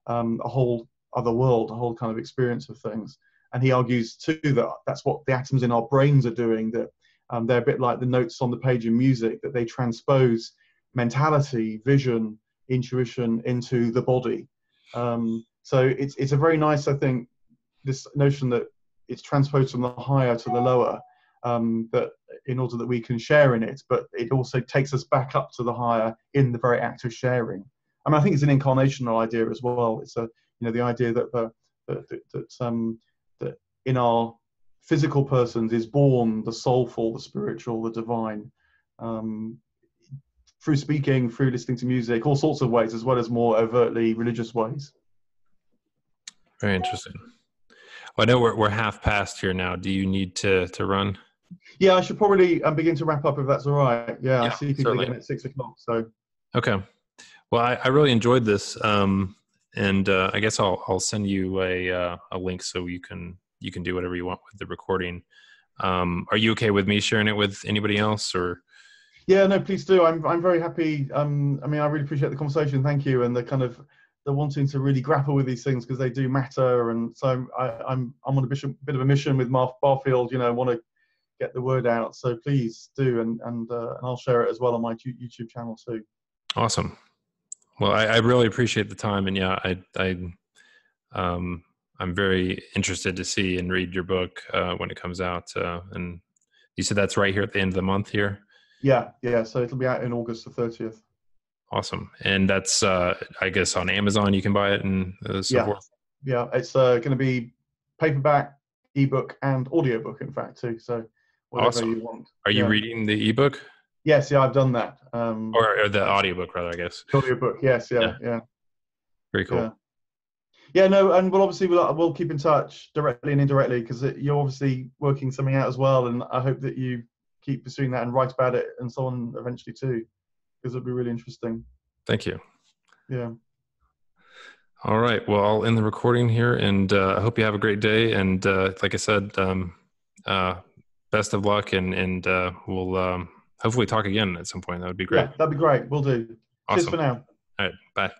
a whole other world, a whole kind of experience of things. And he argues too that that's what the atoms in our brains are doing, that they're a bit like the notes on the page in music, that they transpose mentality, vision, intuition into the body. So it's a very nice, I think, this notion that it's transposed from the higher to the lower, that in order that we can share in it, but it also takes us back up to the higher in the very act of sharing. I mean, I think it's an incarnational idea as well. It's the idea that that in our physical persons is born the soulful, the spiritual, the divine, through speaking, through listening to music, all sorts of ways, as well as more overtly religious ways. Very interesting. Well, I know we're half past here now. Do you need to run? Yeah, I should probably begin to wrap up if that's all right. Yeah, I see people certainly. again at 6 o'clock. So. Okay. Well, I really enjoyed this, and I guess I'll send you a link so you can do whatever you want with the recording. Are you okay with me sharing it with anybody else, or? Yeah, no, please do. I'm very happy. I mean, I really appreciate the conversation. Thank you, and the wanting to really grapple with these things because they do matter. And so I'm on a bit of a mission with Barfield. Want to get the word out. So please do, and I'll share it as well on my YouTube channel too. Awesome. Well, I really appreciate the time, and yeah, I'm very interested to see and read your book when it comes out. And you said that's right here at the end of the month here? Yeah. So it'll be out in August the 30th. Awesome. And that's, I guess, on Amazon you can buy it and so forth? Yeah, it's going to be paperback, ebook, and audiobook, in fact, too. So whatever you want. Are you reading the ebook? Yes, I've done that. Or the audiobook, rather, I guess. Audiobook, yes, yeah. Very cool. Yeah, no, and we'll keep in touch directly and indirectly because you're obviously working something out as well, and I hope that you keep pursuing that and write about it and so on eventually too, because it'll be really interesting. Thank you. Yeah. All right. Well, I'll end the recording here, and I hope you have a great day. And like I said, best of luck, and we'll hopefully talk again at some point. That would be great. Yeah, that'd be great. We'll do. Awesome. Cheers for now. All right. Bye.